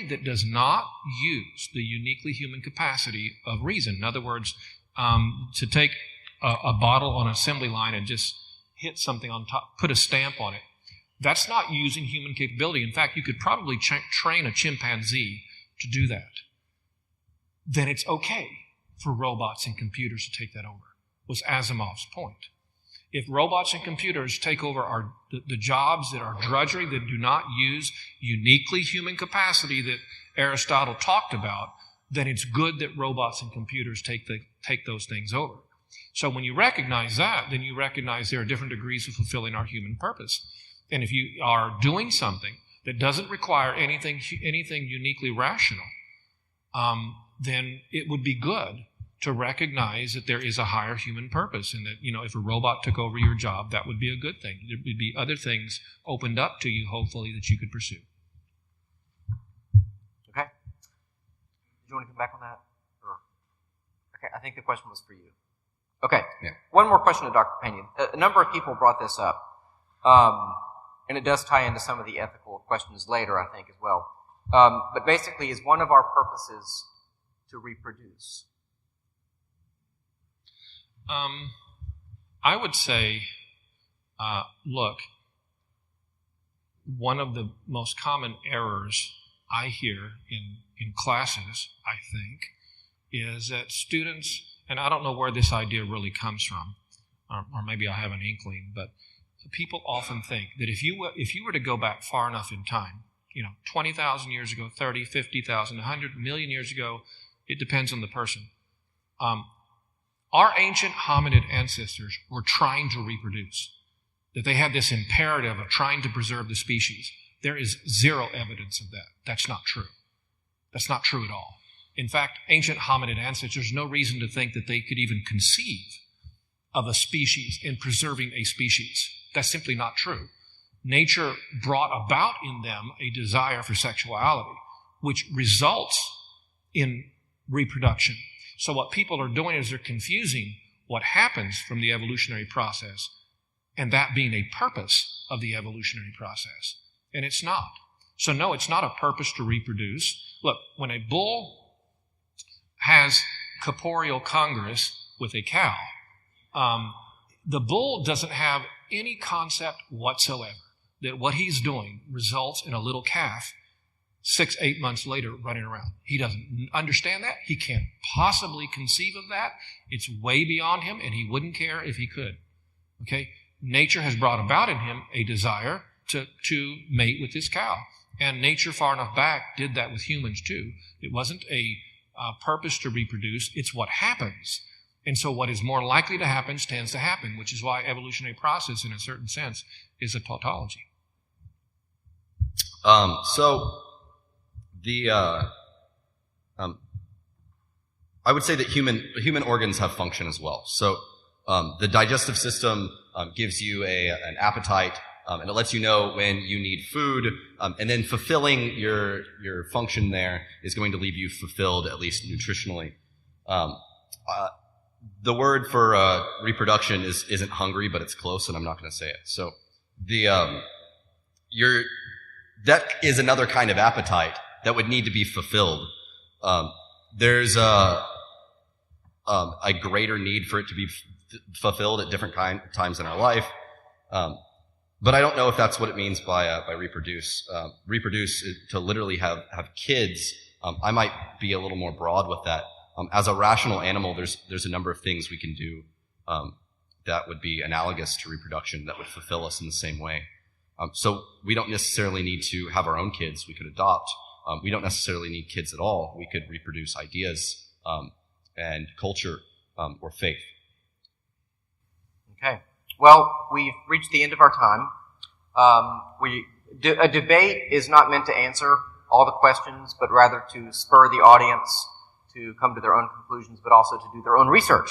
that does not use the uniquely human capacity of reason, in other words, to take a bottle on an assembly line and just hit something on top, put a stamp on it, that's not using human capability. In fact, you could probably train a chimpanzee to do that. Then it's okay for robots and computers to take that over, was Asimov's point. If robots and computers take over the jobs that are drudgery, that do not use uniquely human capacity that Aristotle talked about, then it's good that robots and computers take those things over. So when you recognize that, then you recognize there are different degrees of fulfilling our human purpose. And if you are doing something that doesn't require anything uniquely rational, then it would be good to recognize that there is a higher human purpose, and that, if a robot took over your job, that would be a good thing. There would be other things opened up to you, hopefully, that you could pursue. Okay. Do you want to come back on that? Okay, I think the question was for you. Okay. Yeah. One more question to Dr. Pena. A number of people brought this up, and it does tie into some of the ethical questions later, I think, as well. But basically, is one of our purposes to reproduce? I would say, look, one of the most common errors I hear in classes, I think, is that students, and I don't know where this idea really comes from, or maybe I have an inkling, but people often think that if you were to go back far enough in time, 20,000 years ago, 30, 50,000, 100 million years ago, it depends on the person. Our ancient hominid ancestors were trying to reproduce, that they had this imperative of trying to preserve the species. There is zero evidence of that. That's not true. That's not true at all. In fact, ancient hominid ancestors, there's no reason to think that they could even conceive of a species and preserving a species. That's simply not true. Nature brought about in them a desire for sexuality, which results in reproduction. So what people are doing is they're confusing what happens from the evolutionary process and that being a purpose of the evolutionary process. And it's not. So no, it's not a purpose to reproduce. Look, when a bull has corporeal congress with a cow, the bull doesn't have any concept whatsoever that what he's doing results in a little calf 6-8 months later running around. He doesn't understand that. He can't possibly conceive of that. It's way beyond him, and he wouldn't care if he could. Okay? Nature has brought about in him a desire to mate with this cow. And nature far enough back did that with humans too. It wasn't a purpose to reproduce. It's what happens. And so what is more likely to happen tends to happen, which is why evolutionary process, in a certain sense, is a tautology. I would say that human organs have function as well. So the digestive system gives you an appetite, and it lets you know when you need food, and then fulfilling your function there is going to leave you fulfilled, at least nutritionally. The word for reproduction isn't hungry, but it's close, and I'm not going to say it. So that is another kind of appetite that would need to be fulfilled. There's a greater need for it to be fulfilled at different times in our life. But I don't know if that's what it means by reproduce. Reproduce is to literally have kids. I might be a little more broad with that. As a rational animal, there's a number of things we can do that would be analogous to reproduction that would fulfill us in the same way. So we don't necessarily need to have our own kids. We could adopt. We don't necessarily need kids at all. We could reproduce ideas and culture or faith. Okay. Well, we've reached the end of our time. A debate is not meant to answer all the questions, but rather to spur the audience to come to their own conclusions, but also to do their own research.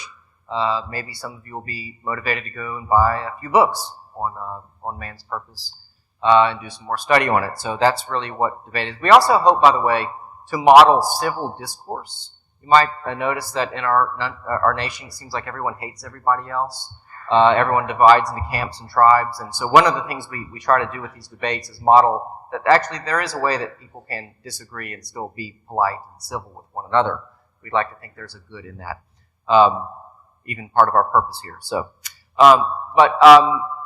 Maybe some of you will be motivated to go and buy a few books on man's purpose and do some more study on it. So that's really what debate is. We also hope, by the way, to model civil discourse. You might notice that in our nation, it seems like everyone hates everybody else. Everyone divides into camps and tribes. And so one of the things we try to do with these debates is model that actually there is a way that people can disagree and still be polite and civil with one another. We'd like to think there's a good in that, even part of our purpose here. So,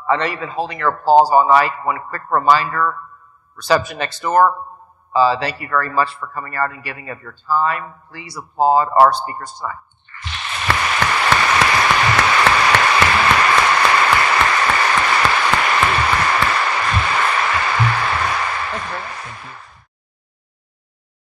I know you've been holding your applause all night. One quick reminder, reception next door. Thank you very much for coming out and giving of your time. Please applaud our speakers tonight.